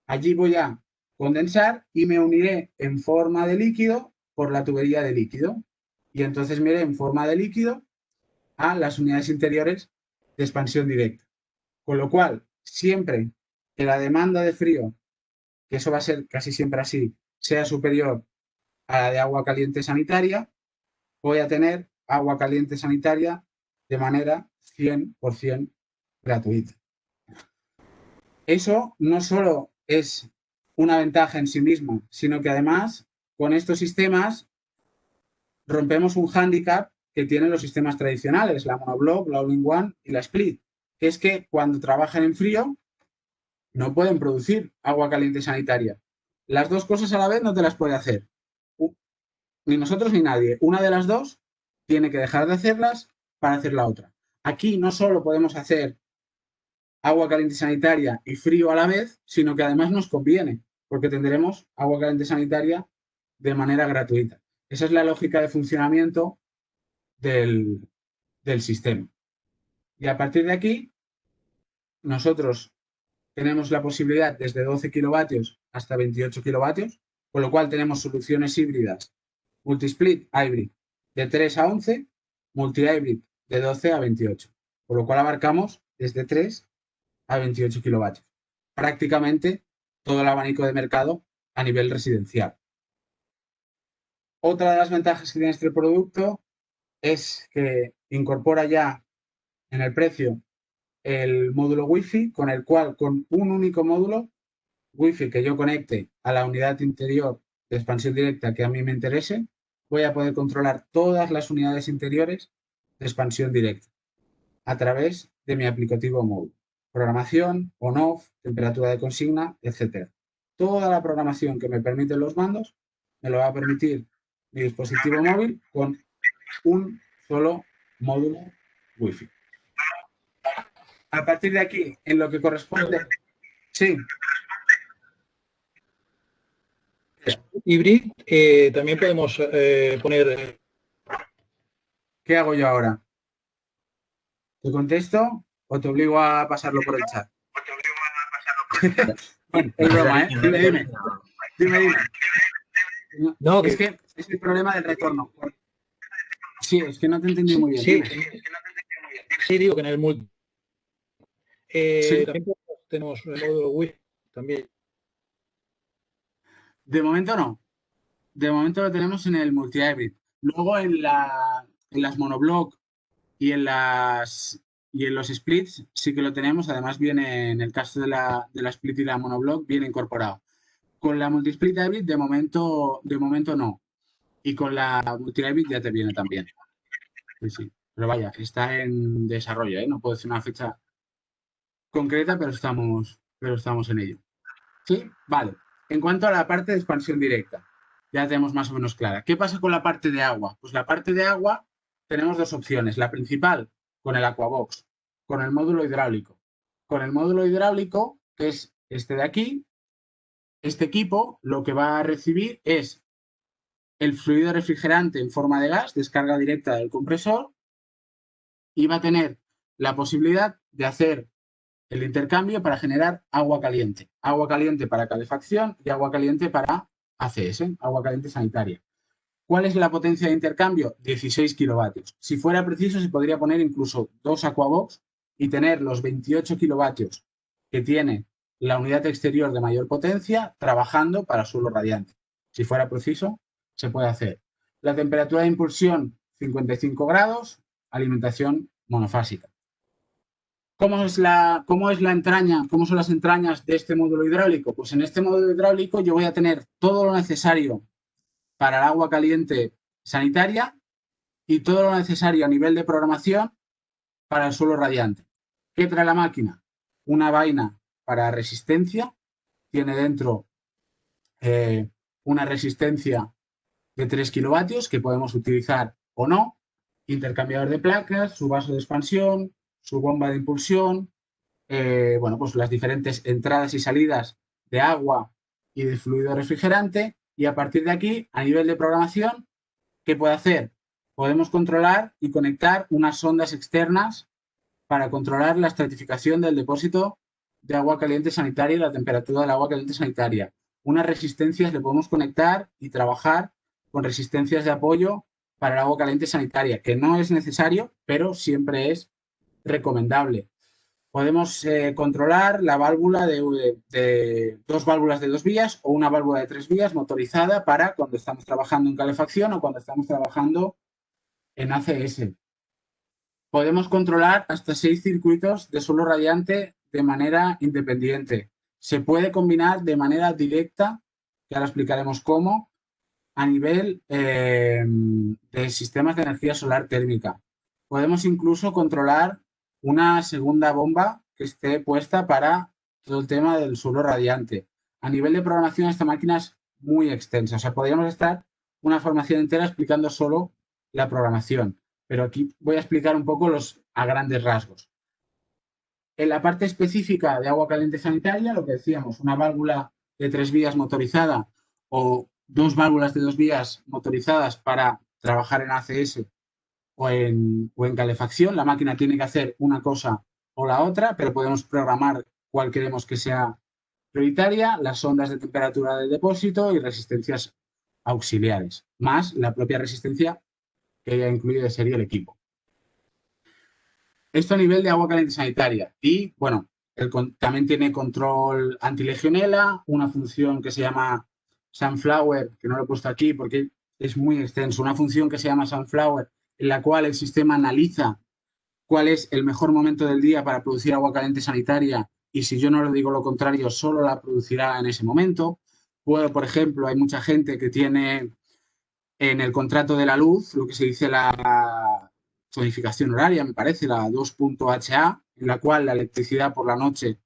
Allí voy a condensar y me uniré en forma de líquido por la tubería de líquido. Y entonces me iré en forma de líquido a las unidades interiores de expansión directa. Con lo cual, siempre que la demanda de frío, que eso va a ser casi siempre así, sea superior a la de agua caliente sanitaria, voy a tener agua caliente sanitaria de manera 100% gratuita. Eso no solo es una ventaja en sí misma, sino que además con estos sistemas rompemos un hándicap que tienen los sistemas tradicionales, la monoblock, la all-in-one y la split, que es que cuando trabajan en frío no pueden producir agua caliente sanitaria. Las dos cosas a la vez no te las puede hacer. Ni nosotros ni nadie. Una de las dos tiene que dejar de hacerlas para hacer la otra. Aquí no solo podemos hacer agua caliente sanitaria y frío a la vez, sino que además nos conviene, porque tendremos agua caliente sanitaria de manera gratuita. Esa es la lógica de funcionamiento del sistema. Y a partir de aquí, nosotros tenemos la posibilidad desde 12 kilovatios hasta 28 kilovatios, con lo cual tenemos soluciones híbridas, multisplit hybrid de 3 a 11, multi-hybrid de 12 a 28, con lo cual abarcamos desde 3 a 28 kilovatios. Prácticamente todo el abanico de mercado a nivel residencial. Otra de las ventajas que tiene este producto es que incorpora ya en el precio el módulo Wi-Fi, con el cual, con un único módulo Wi-Fi que yo conecte a la unidad interior de expansión directa que a mí me interese, voy a poder controlar todas las unidades interiores de expansión directa a través de mi aplicativo móvil. Programación, on-off, temperatura de consigna, etc. Toda la programación que me permiten los mandos me lo va a permitir mi dispositivo móvil con un solo módulo Wi-Fi. A partir de aquí, en lo que corresponde... Sí. Hybrid, también podemos poner... ¿Qué hago yo ahora? ¿Te contesto o te obligo a pasarlo por el chat? Bueno, es broma, ¿eh? Dime. No, es que es el problema del retorno. Sí, es que no te entendí muy bien. Sí, digo que en el multi... Sí. También tenemos el módulo Wi-Fi también. De momento no. De momento lo tenemos en el multi-hybrid. Luego en las monoblock y en las y en los splits sí que lo tenemos. Además viene, en el caso de la split y la monoblock, viene incorporado. Con la multisplit hybrid de momento no. Y con la multi-hybrid ya te viene también. Sí, sí. Pero vaya, está en desarrollo, ¿eh? No puedo decir una fecha concreta, pero estamos en ello. ¿Sí? Vale. En cuanto a la parte de expansión directa, ya tenemos más o menos clara. ¿Qué pasa con la parte de agua? Pues la parte de agua tenemos dos opciones. La principal, con el Aquabox, con el módulo hidráulico. Con el módulo hidráulico, que es este de aquí, este equipo lo que va a recibir es el fluido refrigerante en forma de gas, descarga directa del compresor, y va a tener la posibilidad de hacer el intercambio para generar agua caliente. Agua caliente para calefacción y agua caliente para ACS, agua caliente sanitaria. ¿Cuál es la potencia de intercambio? 16 kilovatios. Si fuera preciso, se podría poner incluso 2 Aquabox y tener los 28 kilovatios que tiene la unidad exterior de mayor potencia trabajando para suelo radiante. Si fuera preciso, se puede hacer. La temperatura de impulsión, 55 grados, alimentación monofásica. ¿Cómo es la entraña? ¿Cómo son las entrañas de este módulo hidráulico? Pues en este módulo hidráulico yo voy a tener todo lo necesario para el agua caliente sanitaria y todo lo necesario a nivel de programación para el suelo radiante. ¿Qué trae la máquina? Una vaina para resistencia, tiene dentro una resistencia de 3 kilovatios que podemos utilizar o no, intercambiador de placas, su vaso de expansión, su bomba de impulsión, bueno, pues las diferentes entradas y salidas de agua y de fluido refrigerante, y a partir de aquí, a nivel de programación, ¿qué puede hacer? Podemos controlar y conectar unas sondas externas para controlar la estratificación del depósito de agua caliente sanitaria y la temperatura del agua caliente sanitaria. Unas resistencias le podemos conectar y trabajar con resistencias de apoyo para el agua caliente sanitaria, que no es necesario, pero siempre es recomendable. Podemos controlar la válvula de 2 válvulas de 2 vías o una válvula de 3 vías motorizada para cuando estamos trabajando en calefacción o cuando estamos trabajando en ACS. Podemos controlar hasta 6 circuitos de suelo radiante de manera independiente. Se puede combinar de manera directa, que ahora explicaremos cómo, a nivel de sistemas de energía solar térmica. Podemos incluso controlar una segunda bomba que esté puesta para todo el tema del suelo radiante. A nivel de programación, esta máquina es muy extensa. O sea, podríamos estar una formación entera explicando solo la programación. Pero aquí voy a explicar un poco a grandes rasgos. En la parte específica de agua caliente sanitaria, lo que decíamos, una válvula de 3 vías motorizada o 2 válvulas de 2 vías motorizadas para trabajar en ACS o en calefacción. La máquina tiene que hacer una cosa o la otra, pero podemos programar cuál queremos que sea prioritaria, las ondas de temperatura del depósito y resistencias auxiliares, más la propia resistencia que ya incluye de serie el equipo. Esto a nivel de agua caliente sanitaria. Y, bueno, también tiene control antilegionela, una función que se llama Sunflower, que no lo he puesto aquí porque es muy extenso, una función que se llama Sunflower, en la cual el sistema analiza cuál es el mejor momento del día para producir agua caliente sanitaria y si yo no le digo lo contrario, solo la producirá en ese momento. Por ejemplo, hay mucha gente que tiene en el contrato de la luz lo que se dice la zonificación horaria, me parece, la 2.HA, en la cual la electricidad por la noche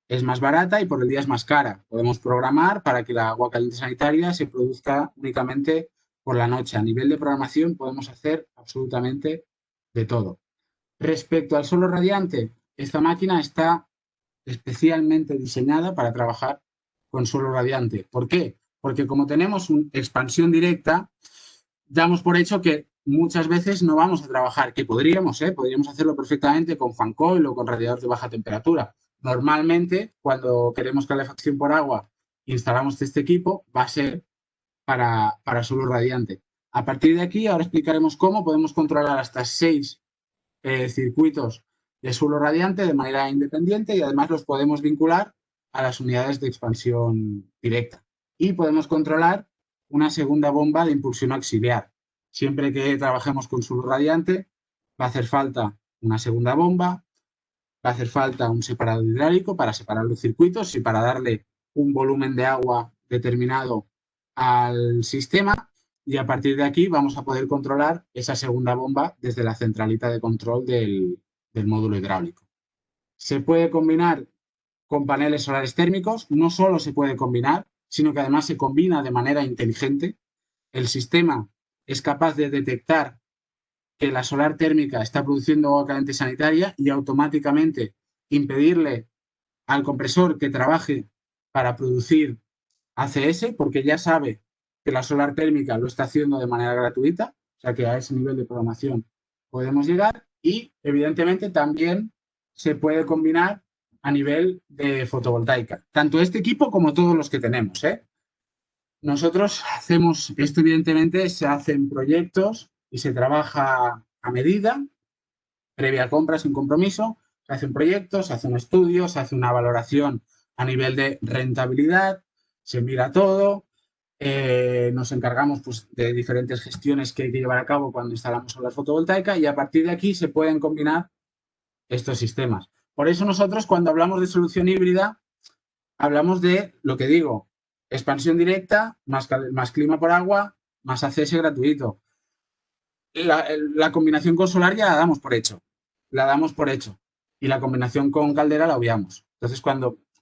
es más barata y por el día es más cara. Podemos programar para que la agua caliente sanitaria se produzca únicamente por la noche. A nivel de programación podemos hacer absolutamente de todo. Respecto al suelo radiante, esta máquina está especialmente diseñada para trabajar con suelo radiante. ¿Por qué? Porque como tenemos una expansión directa, damos por hecho que muchas veces no vamos a trabajar, que podríamos hacerlo perfectamente con fan coil o con radiador de baja temperatura. Normalmente, cuando queremos calefacción por agua, instalamos este equipo, va a ser para suelo radiante. A partir de aquí, ahora explicaremos cómo podemos controlar hasta 6 circuitos de suelo radiante de manera independiente y además los podemos vincular a las unidades de expansión directa. Y podemos controlar una segunda bomba de impulsión auxiliar. Siempre que trabajemos con suelo radiante va a hacer falta una segunda bomba va a hacer falta un separador hidráulico para separar los circuitos y para darle un volumen de agua determinado al sistema, y a partir de aquí vamos a poder controlar esa segunda bomba desde la centralita de control del módulo hidráulico. Se puede combinar con paneles solares térmicos, no solo se puede combinar, sino que además se combina de manera inteligente. El sistema es capaz de detectar que la solar térmica está produciendo agua caliente sanitaria y automáticamente impedirle al compresor que trabaje para producir ACS, porque ya sabe que la solar térmica lo está haciendo de manera gratuita, o sea que a ese nivel de programación podemos llegar, y evidentemente también se puede combinar a nivel de fotovoltaica, tanto este equipo como todos los que tenemos, ¿eh? Nosotros hacemos, esto evidentemente se hacen proyectos y se trabaja a medida, previa compra sin compromiso, se hacen proyectos, se hace un estudio, se hace una valoración a nivel de rentabilidad, se mira todo, nos encargamos pues, de diferentes gestiones que hay que llevar a cabo cuando instalamos solar fotovoltaica, y a partir de aquí se pueden combinar estos sistemas. Por eso nosotros cuando hablamos de solución híbrida hablamos de lo que digo, expansión directa, más clima por agua, más ACS gratuito. La combinación con solar ya la damos por hecho. La damos por hecho. Y la combinación con caldera la obviamos. Entonces,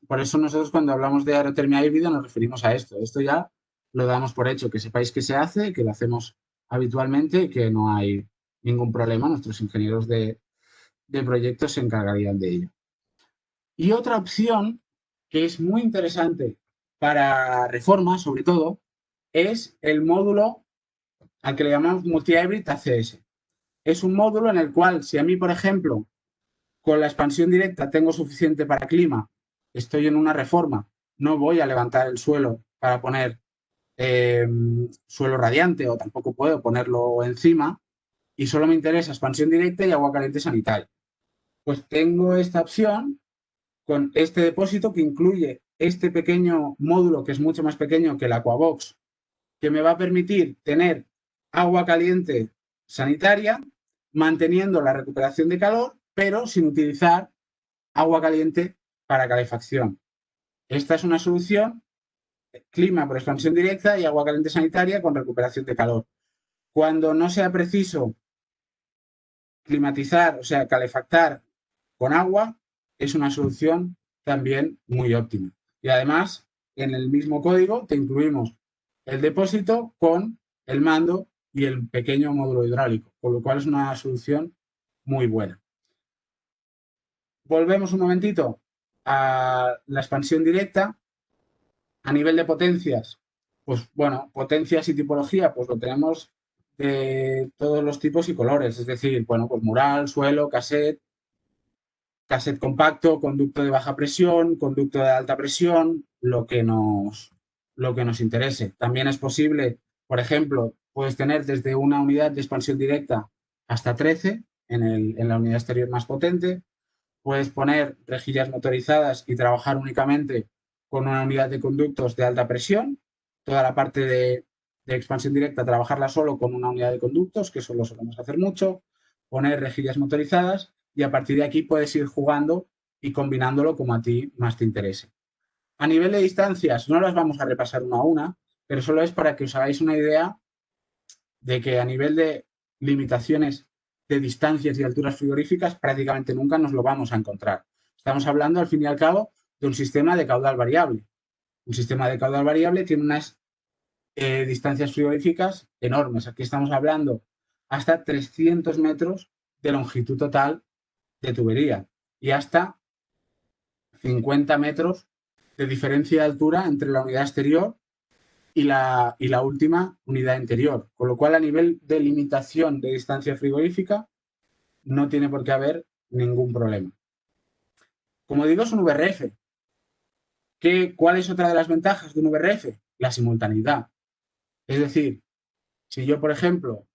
por eso nosotros cuando hablamos de aerotermia híbrida nos referimos a esto. Esto ya lo damos por hecho, que sepáis que se hace, que lo hacemos habitualmente y que no hay ningún problema. Nuestros ingenieros de proyectos se encargarían de ello. Y otra opción que es muy interesante para reformas, sobre todo, es el módulo al que le llamamos multi-hybrid ACS. Es un módulo en el cual, si a mí, por ejemplo, con la expansión directa tengo suficiente para clima, estoy en una reforma, no voy a levantar el suelo para poner suelo radiante, o tampoco puedo ponerlo encima, y solo me interesa expansión directa y agua caliente sanitaria. Pues tengo esta opción con este depósito que incluye este pequeño módulo, que es mucho más pequeño que el Aquabox, que me va a permitir tener agua caliente sanitaria, manteniendo la recuperación de calor, pero sin utilizar agua caliente para calefacción. Esta es una solución, clima por expansión directa y agua caliente sanitaria con recuperación de calor. Cuando no sea preciso climatizar, o sea, calefactar con agua, es una solución también muy óptima. Y además, en el mismo código te incluimos el depósito con el mando y el pequeño módulo hidráulico, con lo cual es una solución muy buena. Volvemos un momentito a la expansión directa. A nivel de potencias, pues bueno, potencias y tipología, pues lo tenemos de todos los tipos y colores, es decir, bueno, pues mural, suelo, cassette compacto, conducto de baja presión, conducto de alta presión, lo que nos interese. También es posible, por ejemplo, puedes tener desde una unidad de expansión directa hasta 13 en la unidad exterior más potente. Puedes poner rejillas motorizadas y trabajar únicamente con una unidad de conductos de alta presión. Toda la parte de expansión directa, trabajarla solo con una unidad de conductos, que eso lo solemos hacer mucho. Poner rejillas motorizadas y a partir de aquí puedes ir jugando y combinándolo como a ti más te interese. A nivel de distancias, no las vamos a repasar una a una, pero solo es para que os hagáis una idea de que a nivel de limitaciones de distancias y alturas frigoríficas prácticamente nunca nos lo vamos a encontrar. Estamos hablando, al fin y al cabo, de un sistema de caudal variable. Un sistema de caudal variable tiene unas distancias frigoríficas enormes. Aquí estamos hablando hasta 300 metros de longitud total de tubería y hasta 50 metros de diferencia de altura entre la unidad exterior y la última unidad interior. Con lo cual, a nivel de limitación de distancia frigorífica, no tiene por qué haber ningún problema. Como digo, es un VRF. ¿Cuál es otra de las ventajas de un VRF? La simultaneidad. Es decir, si yo, por ejemplo,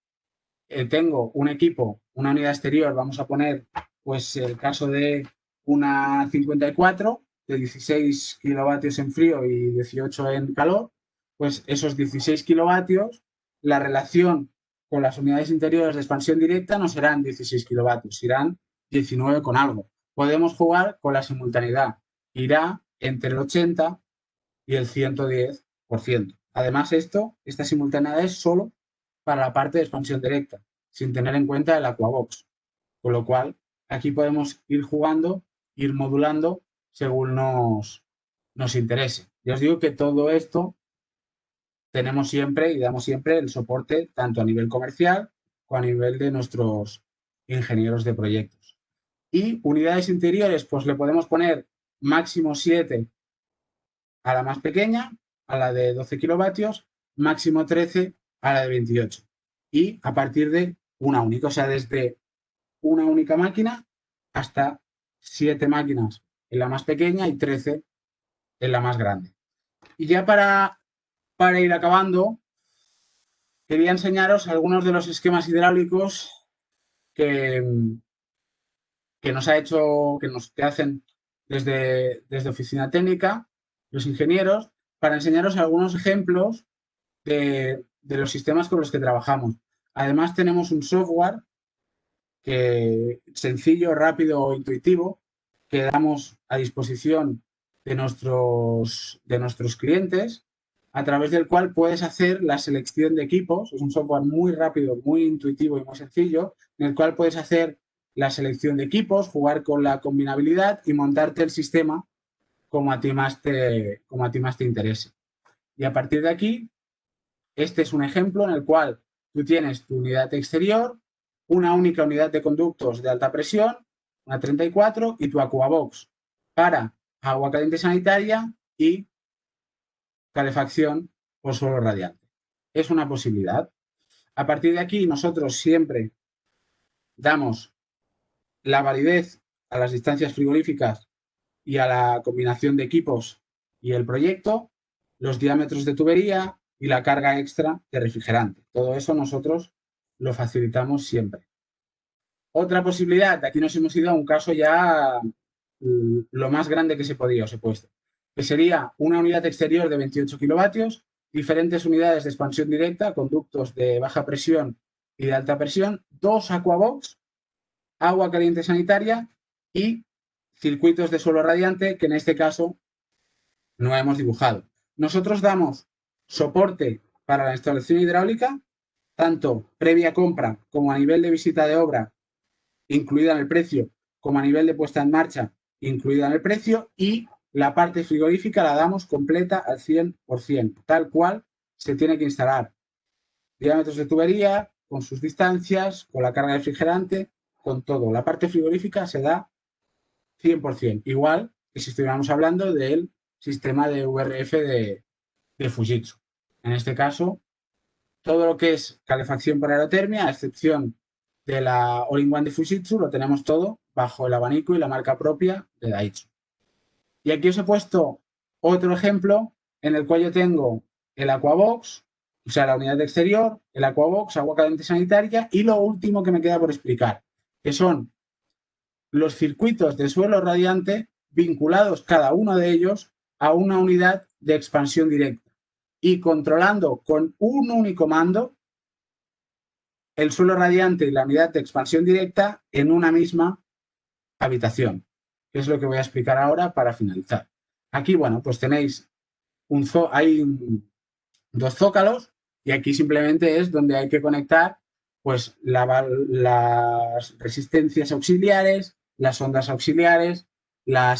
tengo un equipo, una unidad exterior, vamos a poner pues el caso de una 54 de 16 kilovatios en frío y 18 en calor, pues esos 16 kilovatios, la relación con las unidades interiores de expansión directa no serán 16 kilovatios, serán 19 con algo. podemos jugar con la simultaneidad. Irá entre el 80 y el 110%. Además, esta simultaneidad es solo para la parte de expansión directa, sin tener en cuenta el Aquabox. Con lo cual, aquí podemos ir jugando, ir modulando según nos interese. Ya os digo que todo esto tenemos siempre y damos siempre el soporte tanto a nivel comercial como a nivel de nuestros ingenieros de proyectos. Y unidades interiores, pues le podemos poner máximo 7 a la más pequeña, a la de 12 kilovatios, máximo 13 a la de 28. Y a partir de una única, o sea, desde una única máquina hasta 7 máquinas en la más pequeña y 13 en la más grande. Y ya para ir acabando, quería enseñaros algunos de los esquemas hidráulicos que nos hacen desde Oficina Técnica los ingenieros, para enseñaros algunos ejemplos de los sistemas con los que trabajamos. Además, tenemos un software sencillo, rápido e intuitivo que damos a disposición de nuestros clientes, a través del cual puedes hacer la selección de equipos. Es un software muy rápido, muy intuitivo y muy sencillo, en el cual puedes hacer la selección de equipos, jugar con la combinabilidad y montarte el sistema como a ti más te interese. Y a partir de aquí, este es un ejemplo en el cual tú tienes tu unidad exterior, una única unidad de conductos de alta presión, una 34, y tu Aquabox para agua caliente sanitaria y calefacción por suelo radiante. Es una posibilidad. A partir de aquí, nosotros siempre damos la validez a las distancias frigoríficas y a la combinación de equipos y el proyecto, los diámetros de tubería y la carga extra de refrigerante. Todo eso nosotros lo facilitamos siempre. Otra posibilidad, aquí nos hemos ido a un caso ya lo más grande que se podía, os he puesto, que sería una unidad exterior de 28 kilovatios, diferentes unidades de expansión directa, conductos de baja presión y de alta presión, 2 Aquabox, agua caliente sanitaria y circuitos de suelo radiante, que en este caso no hemos dibujado. Nosotros damos soporte para la instalación hidráulica, tanto previa compra como a nivel de visita de obra, incluida en el precio, como a nivel de puesta en marcha, incluida en el precio, y la parte frigorífica la damos completa al 100%, tal cual se tiene que instalar. Diámetros de tubería, con sus distancias, con la carga refrigerante, con todo. La parte frigorífica se da 100%, igual que si estuviéramos hablando del sistema de VRF de Fujitsu. En este caso, todo lo que es calefacción por aerotermia, a excepción de la All-in-One de Fujitsu, lo tenemos todo bajo el abanico y la marca propia de Daihatsu. Y aquí os he puesto otro ejemplo en el cual yo tengo el Aquabox, o sea, la unidad de exterior, el Aquabox, agua caliente sanitaria, y lo último que me queda por explicar, que son los circuitos de suelo radiante vinculados cada uno de ellos a una unidad de expansión directa y controlando con un único mando el suelo radiante y la unidad de expansión directa en una misma habitación, que es lo que voy a explicar ahora para finalizar. Aquí, bueno, pues tenéis hay 2 zócalos y aquí simplemente es donde hay que conectar pues las resistencias auxiliares, las ondas auxiliares, la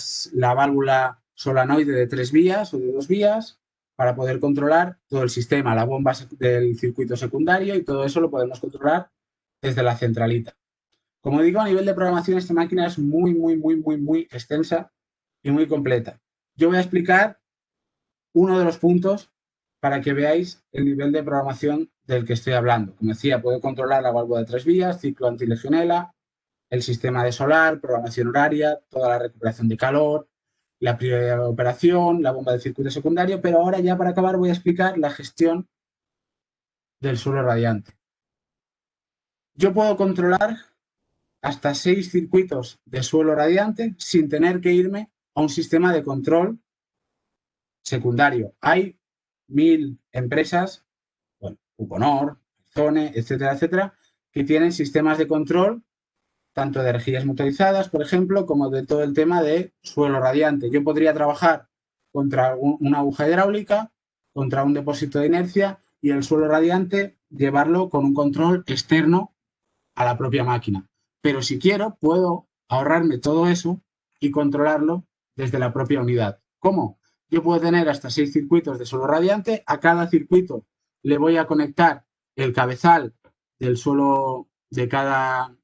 válvula solenoide de 3 vías o de 2 vías para poder controlar todo el sistema, la bomba del circuito secundario, y todo eso lo podemos controlar desde la centralita. Como digo, a nivel de programación esta máquina es muy extensa y muy completa. Yo voy a explicar uno de los puntos para que veáis el nivel de programación del que estoy hablando. Como decía, puedo controlar la válvula de 3 vías, ciclo antilegionela, el sistema de solar, programación horaria, toda la recuperación de calor, la prioridad de operación, la bomba de circuito secundario, pero ahora ya para acabar voy a explicar la gestión del suelo radiante. Yo puedo controlar hasta 6 circuitos de suelo radiante sin tener que irme a un sistema de control secundario. Hay 1000 empresas, bueno, Uponor, Zone, etcétera, que tienen sistemas de control tanto de rejillas motorizadas, por ejemplo, como de todo el tema de suelo radiante. Yo podría trabajar contra una aguja hidráulica, contra un depósito de inercia y el suelo radiante llevarlo con un control externo a la propia máquina. Pero si quiero, puedo ahorrarme todo eso y controlarlo desde la propia unidad. ¿Cómo? Yo puedo tener hasta 6 circuitos de suelo radiante. A cada circuito le voy a conectar el cabezal del suelo de cada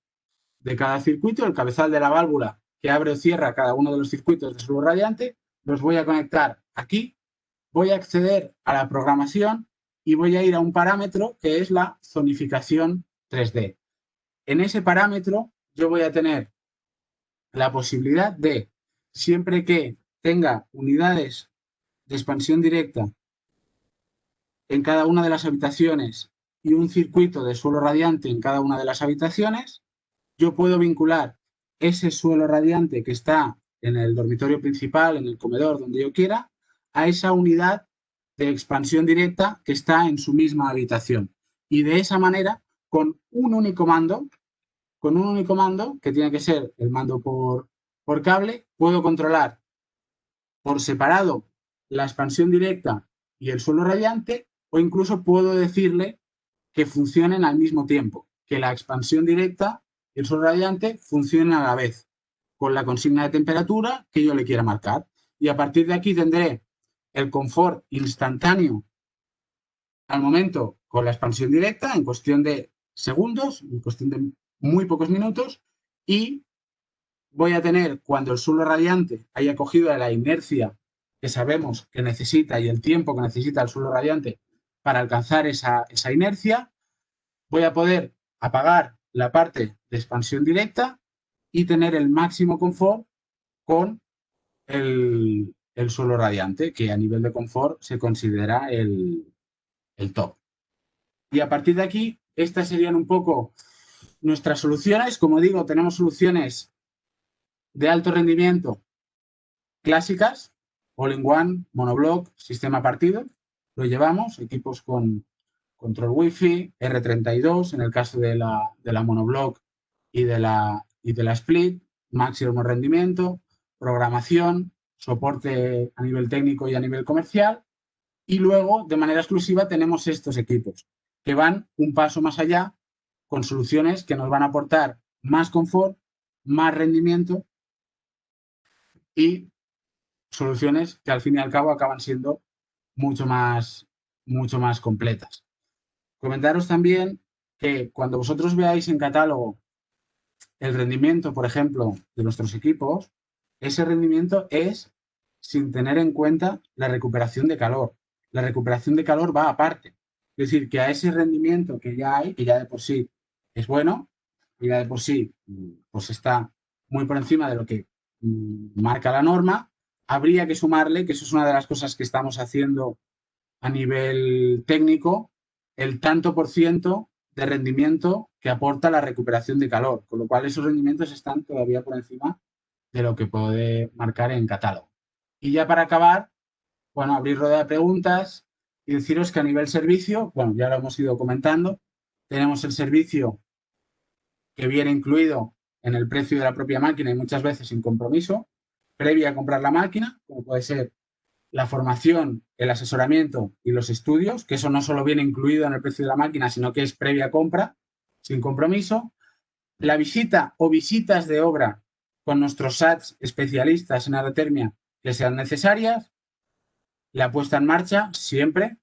circuito, el cabezal de la válvula que abre o cierra cada uno de los circuitos de suelo radiante. Los voy a conectar aquí. Voy a acceder a la programación y voy a ir a un parámetro que es la zonificación 3D. En ese parámetro yo voy a tener la posibilidad de, siempre que tenga unidades de expansión directa en cada una de las habitaciones y un circuito de suelo radiante en cada una de las habitaciones, yo puedo vincular ese suelo radiante que está en el dormitorio principal, en el comedor, donde yo quiera, a esa unidad de expansión directa que está en su misma habitación. Y de esa manera, con un único mando, que tiene que ser el mando por cable, puedo controlar por separado la expansión directa y el suelo radiante, o incluso puedo decirle que funcionen al mismo tiempo, que la expansión directa y el suelo radiante funcionen a la vez, con la consigna de temperatura que yo le quiera marcar. Y a partir de aquí tendré el confort instantáneo al momento con la expansión directa en cuestión de segundos, en cuestión de muy pocos minutos, y voy a tener, cuando el suelo radiante haya cogido la inercia que sabemos que necesita y el tiempo que necesita el suelo radiante para alcanzar esa inercia, voy a poder apagar la parte de expansión directa y tener el máximo confort con el suelo radiante, que a nivel de confort se considera el top. Y a partir de aquí, estas serían un poco nuestras soluciones. Como digo, tenemos soluciones de alto rendimiento clásicas, all-in-one, monoblock, sistema partido. Lo llevamos, equipos con control Wi-Fi, R32, en el caso de la monoblock y de la split, máximo rendimiento, programación, soporte a nivel técnico y a nivel comercial. Y luego, de manera exclusiva, tenemos estos equipos que van un paso más allá con soluciones que nos van a aportar más confort, más rendimiento y soluciones que al fin y al cabo acaban siendo mucho más completas. Comentaros también que cuando vosotros veáis en catálogo el rendimiento, por ejemplo, de nuestros equipos, ese rendimiento es sin tener en cuenta la recuperación de calor. La recuperación de calor va aparte. Es decir, que a ese rendimiento que ya hay, que ya de por sí es bueno, y ya de por sí pues está muy por encima de lo que marca la norma, habría que sumarle, que eso es una de las cosas que estamos haciendo a nivel técnico, el tanto por ciento de rendimiento que aporta la recuperación de calor, con lo cual esos rendimientos están todavía por encima de lo que puede marcar en catálogo. Y ya para acabar, bueno, abrir rueda de preguntas y deciros que a nivel servicio, bueno, ya lo hemos ido comentando, tenemos el servicio que viene incluido en el precio de la propia máquina y muchas veces sin compromiso, previa a comprar la máquina, como puede ser la formación, el asesoramiento y los estudios, que eso no solo viene incluido en el precio de la máquina, sino que es previa compra, sin compromiso. La visita o visitas de obra con nuestros SATs especialistas en aerotermia que sean necesarias. La puesta en marcha, siempre,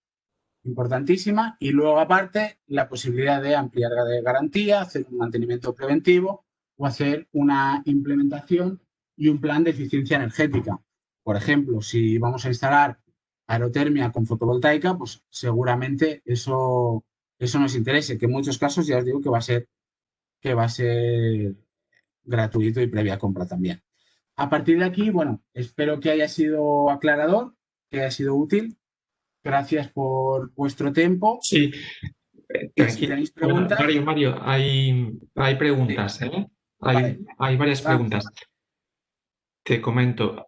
importantísima. Y luego, aparte, la posibilidad de ampliar de garantía, hacer un mantenimiento preventivo o hacer una implementación y un plan de eficiencia energética. Por ejemplo, si vamos a instalar aerotermia con fotovoltaica, pues seguramente eso nos interese, que en muchos casos ya os digo que va a ser gratuito y previa compra también. A partir de aquí, bueno, espero que haya sido aclarador, que haya sido útil. Gracias por vuestro tiempo. Sí, Y si tranquilo. tenéis Bueno, preguntas... Mario, hay preguntas, ¿eh? Vale. Hay varias Vamos. preguntas. Te comento.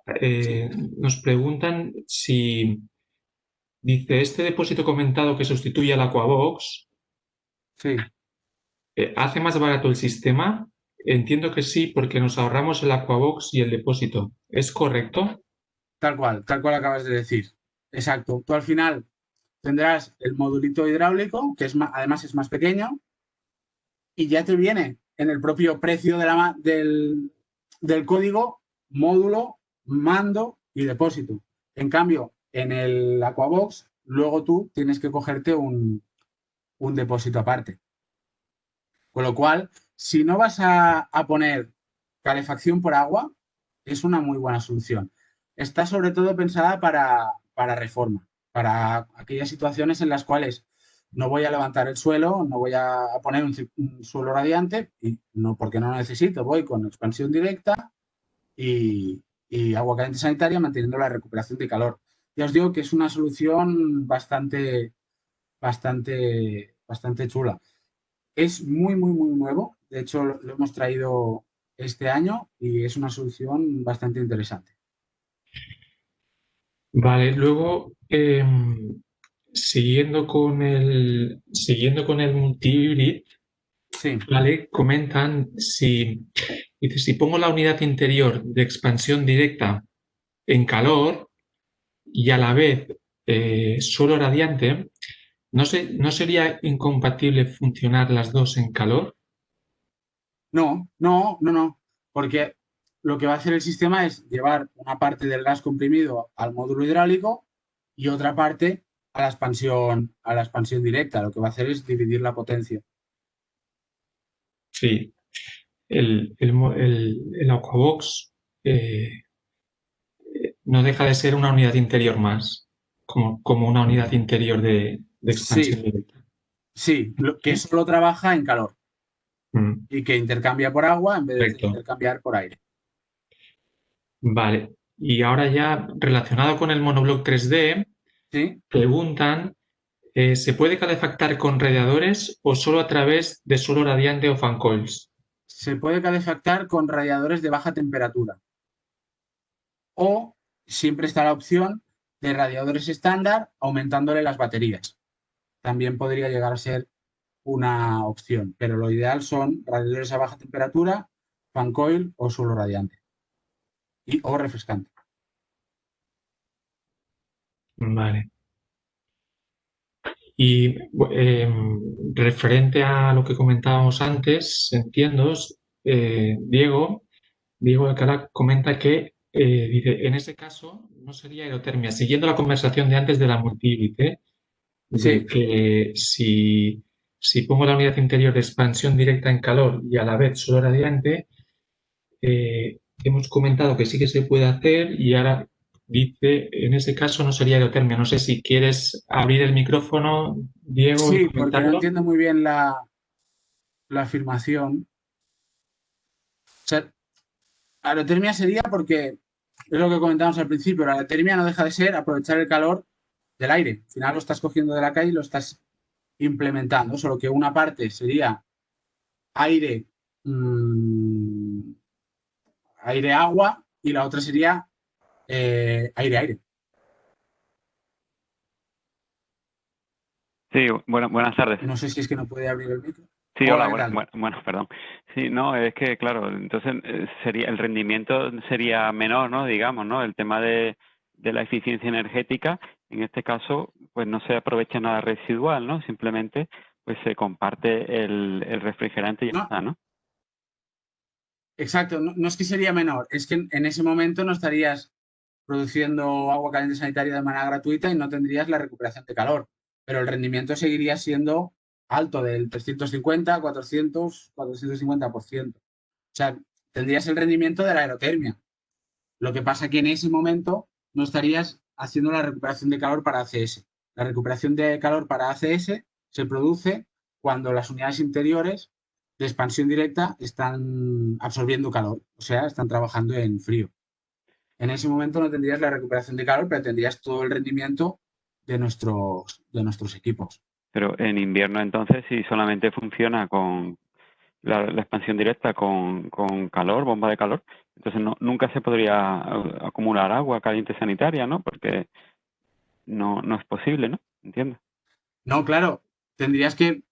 Nos preguntan si, dice, este depósito comentado que sustituye al Aquabox, Sí. ¿hace más barato el sistema? entiendo que sí, porque nos ahorramos el Aquabox y el depósito. ¿Es correcto? Tal cual acabas de decir. Exacto. Tú al final tendrás el modulito hidráulico, que además es más pequeño, y ya te viene en el propio precio del código, módulo, mando y depósito. En cambio, en el Aquabox, luego tú tienes que cogerte un depósito aparte. Con lo cual, si no vas a poner calefacción por agua, es una muy buena solución. Está sobre todo pensada para reforma, para aquellas situaciones en las cuales no voy a levantar el suelo, no voy a poner un suelo radiante, y no porque no lo necesito, voy con expansión directa y agua caliente sanitaria manteniendo la recuperación de calor. Ya os digo que es una solución bastante chula. Es muy nuevo. De hecho, lo hemos traído este año y es una solución bastante interesante. Vale, luego, siguiendo con el multihibrid, Sí, ¿vale? Comentan si pongo la unidad interior de expansión directa en calor y a la vez suelo radiante, ¿no sería incompatible funcionar las dos en calor? no, porque lo que va a hacer el sistema es llevar una parte del gas comprimido al módulo hidráulico y otra parte a la expansión directa. Lo que va a hacer es dividir la potencia. Sí, el Aquabox no deja de ser una unidad interior más, como una unidad interior de expansión Sí, directa. sí, que ¿Sí? solo trabaja en calor Mm, y que intercambia por agua en vez de correcto. intercambiar por aire. Vale. Y ahora ya relacionado con el monobloc 3D, ¿Sí? preguntan, ¿se puede calefactar con radiadores o solo a través de suelo radiante o fan coils? Se puede calefactar con radiadores de baja temperatura o siempre está la opción de radiadores estándar aumentándole las baterías. También podría llegar a ser una opción, pero lo ideal son radiadores a baja temperatura, fan coil o suelo radiante o refrescante. Vale. Y referente a lo que comentábamos antes, entiendo, Diego Alcalá comenta que, dice, en ese caso no sería aerotermia. Siguiendo la conversación de antes de la multihibrid, de Sí, que si pongo la unidad interior de expansión directa en calor y a la vez suelo radiante, hemos comentado que sí que se puede hacer y ahora dice, en ese caso no sería aerotermia. No sé si quieres abrir el micrófono, Diego, y sí, porque no comentarlo. entiendo muy bien la afirmación. O sea, aerotermia sería porque es lo que comentamos al principio, la aerotermia no deja de ser aprovechar el calor del aire. Al final lo estás cogiendo de la calle y lo estás implementando, solo que una parte sería aire, mmm, aire-agua y la otra sería aire-aire. Sí, buenas tardes. No sé si es que no puede abrir el micro. Sí, hola, Hola, ¿qué tal? bueno, perdón. Sí, no, es que claro, entonces el rendimiento sería menor, ¿no? Digamos, ¿no? El tema de la eficiencia energética, en este caso, pues no se aprovecha nada residual, ¿no? Simplemente, pues se comparte el refrigerante y ya No, está, ¿no? exacto, no es que sería menor, es que en ese momento no estarías produciendo agua caliente sanitaria de manera gratuita y no tendrías la recuperación de calor, pero el rendimiento seguiría siendo alto del 350, 400, 450%. O sea, tendrías el rendimiento de la aerotermia. Lo que pasa que en ese momento no estarías haciendo la recuperación de calor para ACS. La recuperación de calor para ACS se produce cuando las unidades interiores de expansión directa están absorbiendo calor, o sea, están trabajando en frío. En ese momento no tendrías la recuperación de calor, pero tendrías todo el rendimiento de nuestros equipos. Pero en invierno entonces, si solamente funciona con la expansión directa con calor, bomba de calor, entonces nunca se podría acumular agua caliente sanitaria, ¿no? Porque no es posible, ¿no? Entiendo. No, claro, tendrías que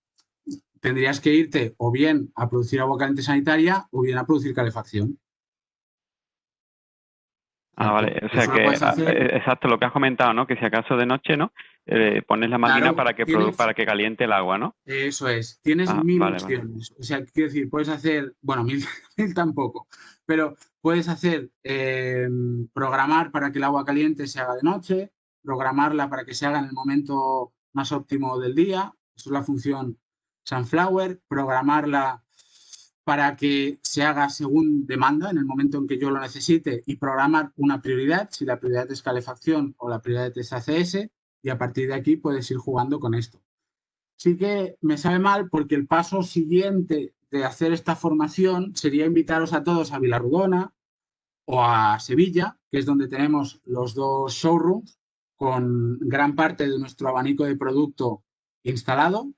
tendrías que irte o bien a producir agua caliente sanitaria o bien a producir calefacción. Vale, o sea Eso lo que, puedes hacer. exacto, lo que has comentado, ¿no? Que si acaso de noche, ¿no? Pones la máquina Claro, para que caliente el agua, ¿no? eso es, tienes Ah, 1000 vale, vale. opciones. O sea, quiero decir, puedes hacer, bueno, 1000, 1000 tampoco, pero puedes hacer programar para que el agua caliente se haga de noche, programarla para que se haga en el momento más óptimo del día, eso es la función Sunflower, programarla para que se haga según demanda en el momento en que yo lo necesite y programar una prioridad, si la prioridad es calefacción o la prioridad es ACS, y a partir de aquí puedes ir jugando con esto. Sí que me sabe mal porque el paso siguiente de hacer esta formación sería invitaros a todos a Vilarrudona o a Sevilla, que es donde tenemos los dos showrooms con gran parte de nuestro abanico de producto instalado.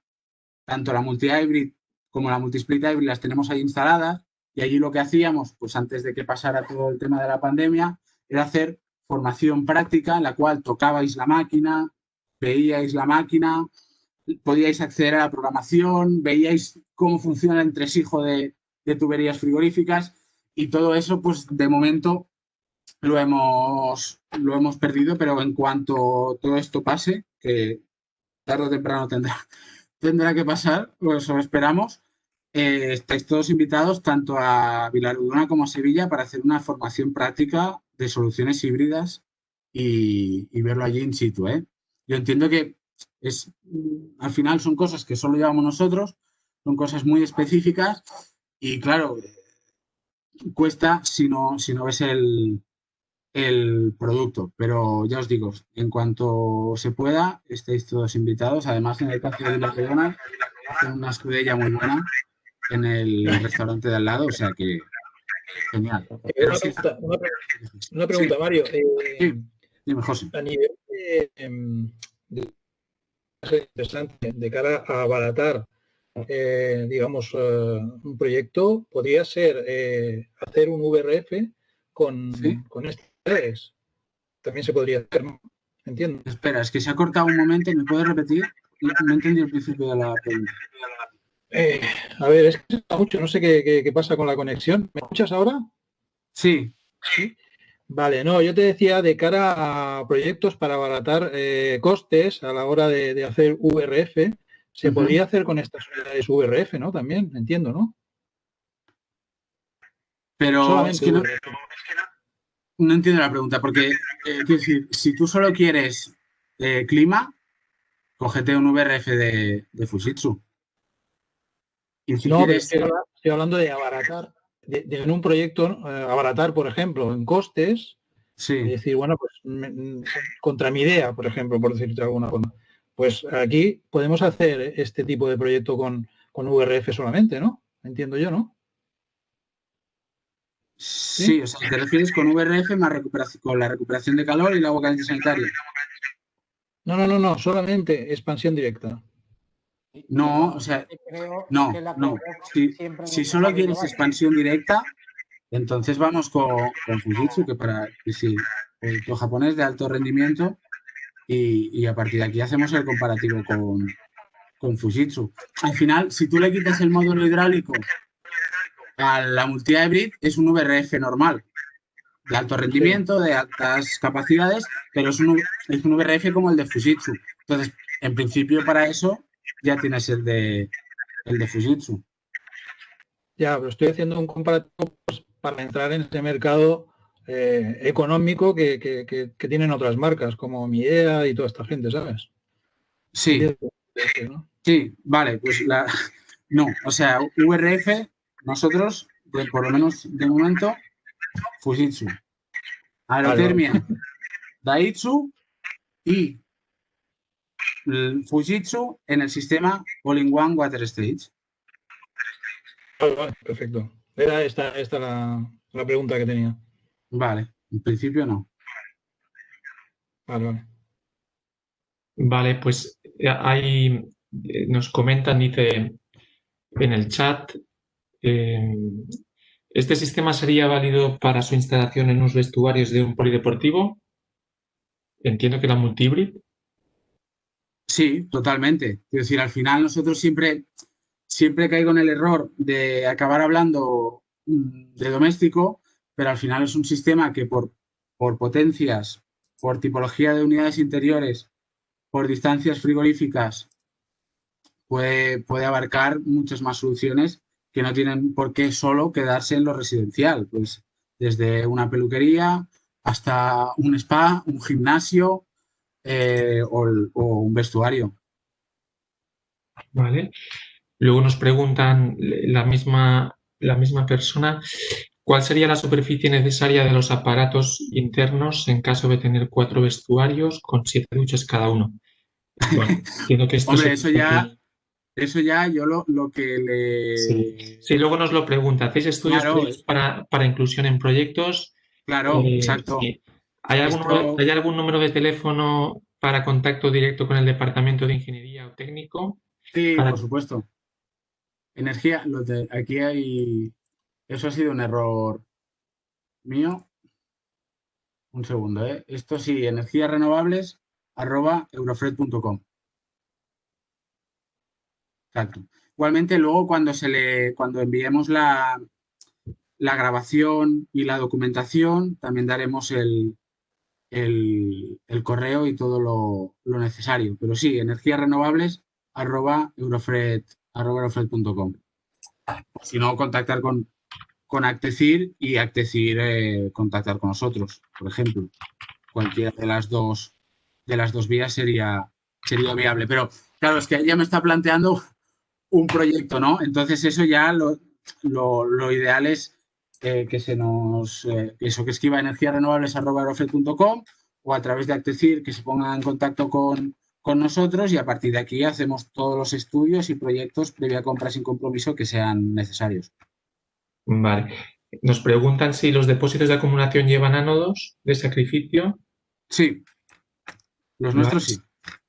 Tanto la multi-hybrid como la multi-split hybrid las tenemos ahí instaladas y allí lo que hacíamos, pues antes de que pasara todo el tema de la pandemia, era hacer formación práctica en la cual tocabais la máquina, veíais la máquina, podíais acceder a la programación, veíais cómo funciona el entresijo de tuberías frigoríficas y todo eso, pues de momento lo hemos perdido, pero en cuanto todo esto pase, que tarde o temprano tendrá que pasar, pues lo esperamos. Estáis todos invitados tanto a Vilarrudona como a Sevilla para hacer una formación práctica de soluciones híbridas y verlo allí in situ, ¿eh? Yo entiendo que al final son cosas que solo llevamos nosotros, son cosas muy específicas y claro, cuesta si no ves el producto, pero ya os digo, en cuanto se pueda, estáis todos invitados. Además, en el caso de Vilarrudona, hacen una escudella muy buena en el restaurante de al lado, o sea que genial. Pero sí, Una pregunta, sí, Mario. sí, dime, José. A nivel de interesante de cara a abaratar, digamos, un proyecto, podría ser hacer un VRF ¿Sí? con estas. También se podría hacer, ¿no? Entiendo. Espera, es que se ha cortado un momento, ¿me puedes repetir? No entendí el principio de la pregunta. Eh, a ver, es que se está mucho, no sé qué pasa con la conexión. ¿Me escuchas ahora? Sí, Sí. Vale, no, yo te decía de cara a proyectos para abaratar costes a la hora de hacer VRF, se podría hacer con estas unidades VRF, ¿no? También, entiendo, ¿no? pero Solamente es que VRF. no entiendo la pregunta, porque quiero decir, si tú solo quieres clima, cógete un VRF de Fujitsu. Y si No, pero quieres, estoy hablando de abaratar, en un proyecto, abaratar, por ejemplo, en costes, y sí, decir, bueno, pues contra mi idea, por ejemplo, por decirte alguna cosa, pues aquí podemos hacer este tipo de proyecto con VRF solamente, ¿no? Entiendo yo, ¿no? ¿Sí? sí, o sea, te refieres con VRF más con la recuperación de calor y el agua caliente sanitaria. No, solamente expansión directa. No, o sea, no. Si solo quieres expansión directa, entonces vamos con Fujitsu, que sí, producto japonés de alto rendimiento y a partir de aquí hacemos el comparativo con Fujitsu. Al final, si tú le quitas el módulo hidráulico a la multi-hybrid, es un VRF normal, de alto rendimiento, de altas capacidades, pero es un VRF como el de Fujitsu. Entonces, en principio, para eso ya tienes el de Fujitsu. Ya, pero estoy haciendo un comparativo pues, para entrar en este mercado económico que tienen otras marcas, como Midea y toda esta gente, ¿sabes? Sí, ¿No? sí, vale, pues no, o sea, VRF, nosotros, por lo menos de momento, Fujitsu, Aerotermia, Vale. Daitsu y Fujitsu en el sistema All-in-One Water Stage. Vale, perfecto. Era esta la pregunta que tenía. Vale, en principio no. Vale. Vale, pues ahí nos comentan, dice en el chat, ¿este sistema sería válido para su instalación en unos vestuarios de un polideportivo? Entiendo que la multihybrid. Sí, totalmente. Es decir, al final nosotros siempre siempre caigo en el error de acabar hablando de doméstico, pero al final es un sistema que por potencias, por tipología de unidades interiores, por distancias frigoríficas, puede abarcar muchas más soluciones que no tienen por qué solo quedarse en lo residencial, pues desde una peluquería hasta un spa, un gimnasio o un vestuario. ¿Vale? Luego nos preguntan la misma persona, ¿cuál sería la superficie necesaria de los aparatos internos en caso de tener 4 vestuarios con 7 duchas cada uno? Bueno, entiendo que esto Hombre, se... eso ya yo lo que le... Sí, luego nos lo pregunta. ¿Hacéis estudios Claro, previos para inclusión en proyectos? claro, exacto. Sí. ¿Hay Esto, algún número de teléfono para contacto directo con el departamento de ingeniería o técnico? sí, Para... por supuesto. Energía, aquí hay... Eso ha sido un error mío. Un segundo, ¿eh? Esto sí, energíasrenovables@eurofred.com. Exacto. Igualmente, luego cuando enviemos la grabación y la documentación, también daremos el correo y todo lo necesario. Pero sí, energíasrenovables@eurofred.com. Si no, contactar con Actecir y Actecir contactar con nosotros, por ejemplo. Cualquiera de las dos vías sería viable. Pero claro, es que ya me está planteando un proyecto, ¿no? Entonces eso ya lo ideal es que se nos, eso, que escriba energíasrenovables@eurofred.com o a través de Actecir que se ponga en contacto con nosotros y a partir de aquí hacemos todos los estudios y proyectos previa compra sin compromiso que sean necesarios. Vale. Nos preguntan si los depósitos de acumulación llevan ánodos de sacrificio. Sí, los Vale. nuestros sí.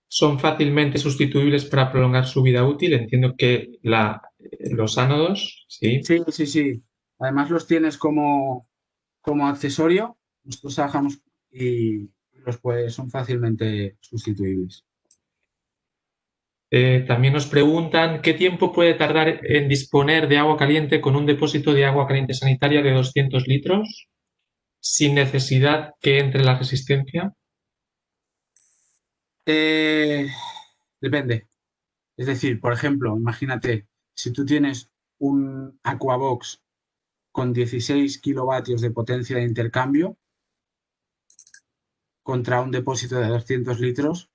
Son fácilmente sustituibles para prolongar su vida útil. Entiendo que los ánodos, sí. Sí, sí, sí. Además los tienes como accesorio. Nosotros trabajamos y son fácilmente sustituibles. También nos preguntan qué tiempo puede tardar en disponer de agua caliente con un depósito de agua caliente sanitaria de 200 litros sin necesidad que entre la resistencia. Depende. Es decir, por ejemplo, imagínate, si tú tienes un Aquabox con 16 kilovatios de potencia de intercambio contra un depósito de 200 litros,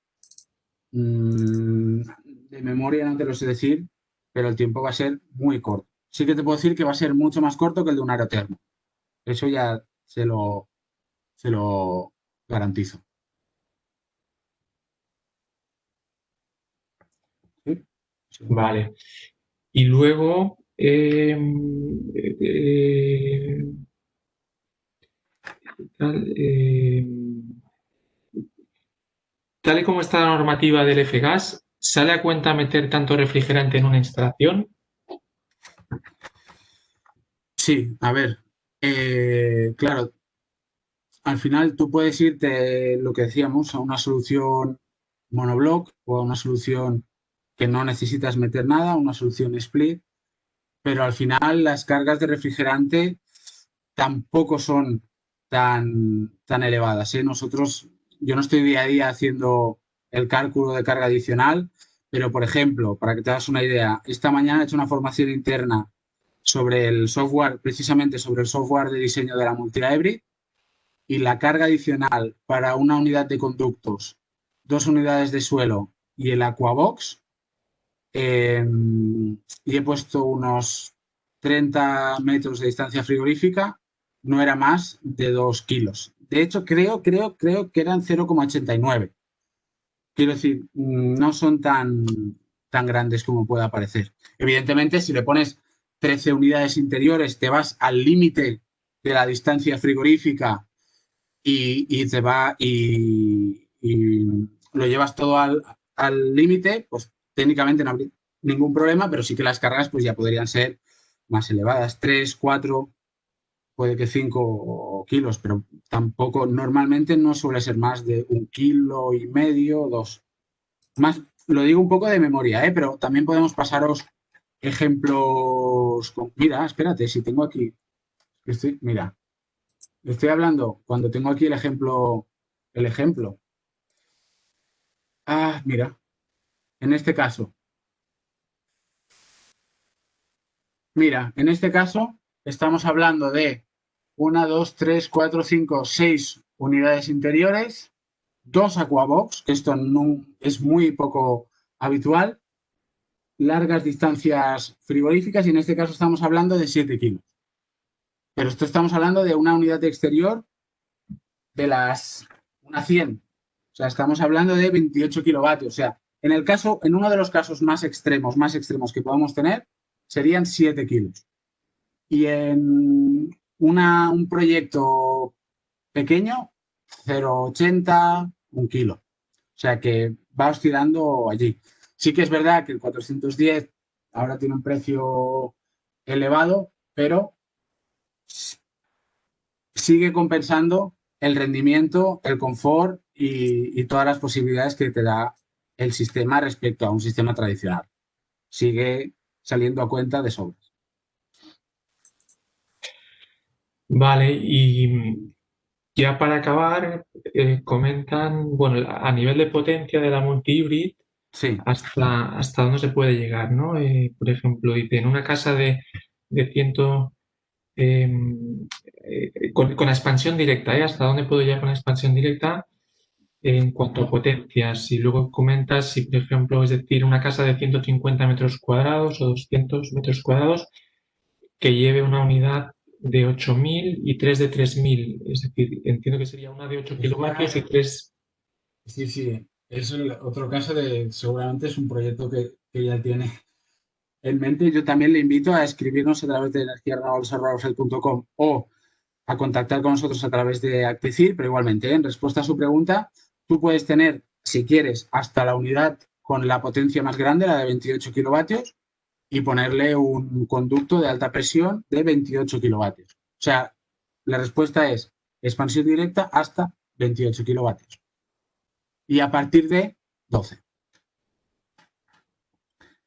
de memoria no te lo sé decir, pero el tiempo va a ser muy corto. Sí que te puedo decir que va a ser mucho más corto que el de un aerotermo. Eso ya se lo garantizo. ¿Sí? Vale. Y luego, tal y como está la normativa del F-Gas, ¿sale a cuenta meter tanto refrigerante en una instalación? Sí, a ver, claro, al final tú puedes irte, lo que decíamos, a una solución monobloc o a una solución que no necesitas meter nada, una solución split, pero al final las cargas de refrigerante tampoco son tan elevadas, ¿eh? Yo no estoy día a día haciendo el cálculo de carga adicional, pero por ejemplo, para que te hagas una idea, esta mañana he hecho una formación interna sobre el software, precisamente sobre el software de diseño de la multi-hybrid y la carga adicional para una unidad de conductos, 2 unidades de suelo y el Aquabox, y he puesto unos 30 metros de distancia frigorífica, no era más de 2 kilos. De hecho, creo que eran 0,89. Quiero decir, no son tan grandes como pueda parecer. Evidentemente, si le pones 13 unidades interiores, te vas al límite de la distancia frigorífica y te va y lo llevas todo al límite, pues técnicamente no habría ningún problema, pero sí que las cargas pues ya podrían ser más elevadas, 3, 4, puede que 5 kilos, pero tampoco, normalmente no suele ser más de 1,5 kilos, 2. Más, lo digo un poco de memoria, pero también podemos pasaros ejemplos. Mira, espérate, si tengo aquí. Mira, estoy hablando cuando tengo aquí el ejemplo. Ah, mira, en este caso. Mira, en este caso estamos hablando de 1, 2, 3, 4, 5, 6 unidades interiores, 2 aquabox, que esto no, es muy poco habitual, largas distancias frigoríficas y en este caso estamos hablando de 7 kilos. Pero esto estamos hablando de una unidad exterior de una 100. O sea, estamos hablando de 28 kilovatios. O sea, en uno de los casos más extremos que podamos tener, serían 7 kilos. Y en un proyecto pequeño, 0,80, 1 kilo. O sea que va oscilando allí. Sí que es verdad que el 410 ahora tiene un precio elevado, pero sigue compensando el rendimiento, el confort y todas las posibilidades que te da el sistema respecto a un sistema tradicional. Sigue saliendo a cuenta de sobras. Vale, y ya para acabar, comentan, bueno, a nivel de potencia de la multihybrid, Sí. hasta dónde se puede llegar, ¿no? Por ejemplo, dice, en una casa de 100, con la expansión directa, ¿hasta dónde puedo llegar con la expansión directa en cuanto a potencias? Y luego comentas si, por ejemplo, es decir, una casa de 150 metros cuadrados o 200 metros cuadrados que lleve una unidad de 8.000 y 3 de 3.000. Es decir, entiendo que sería una de 8 kilovatios y 3. Sí, sí. Es otro caso de, seguramente es un proyecto que ya tiene en mente. Yo también le invito a escribirnos a través de energiarenovables.com o a contactar con nosotros a través de Acticir, pero igualmente, en respuesta a su pregunta, tú puedes tener, si quieres, hasta la unidad con la potencia más grande, la de 28 kilovatios, y ponerle un conducto de alta presión de 28 kilovatios. O sea, la respuesta es expansión directa hasta 28 kilovatios. Y a partir de 12.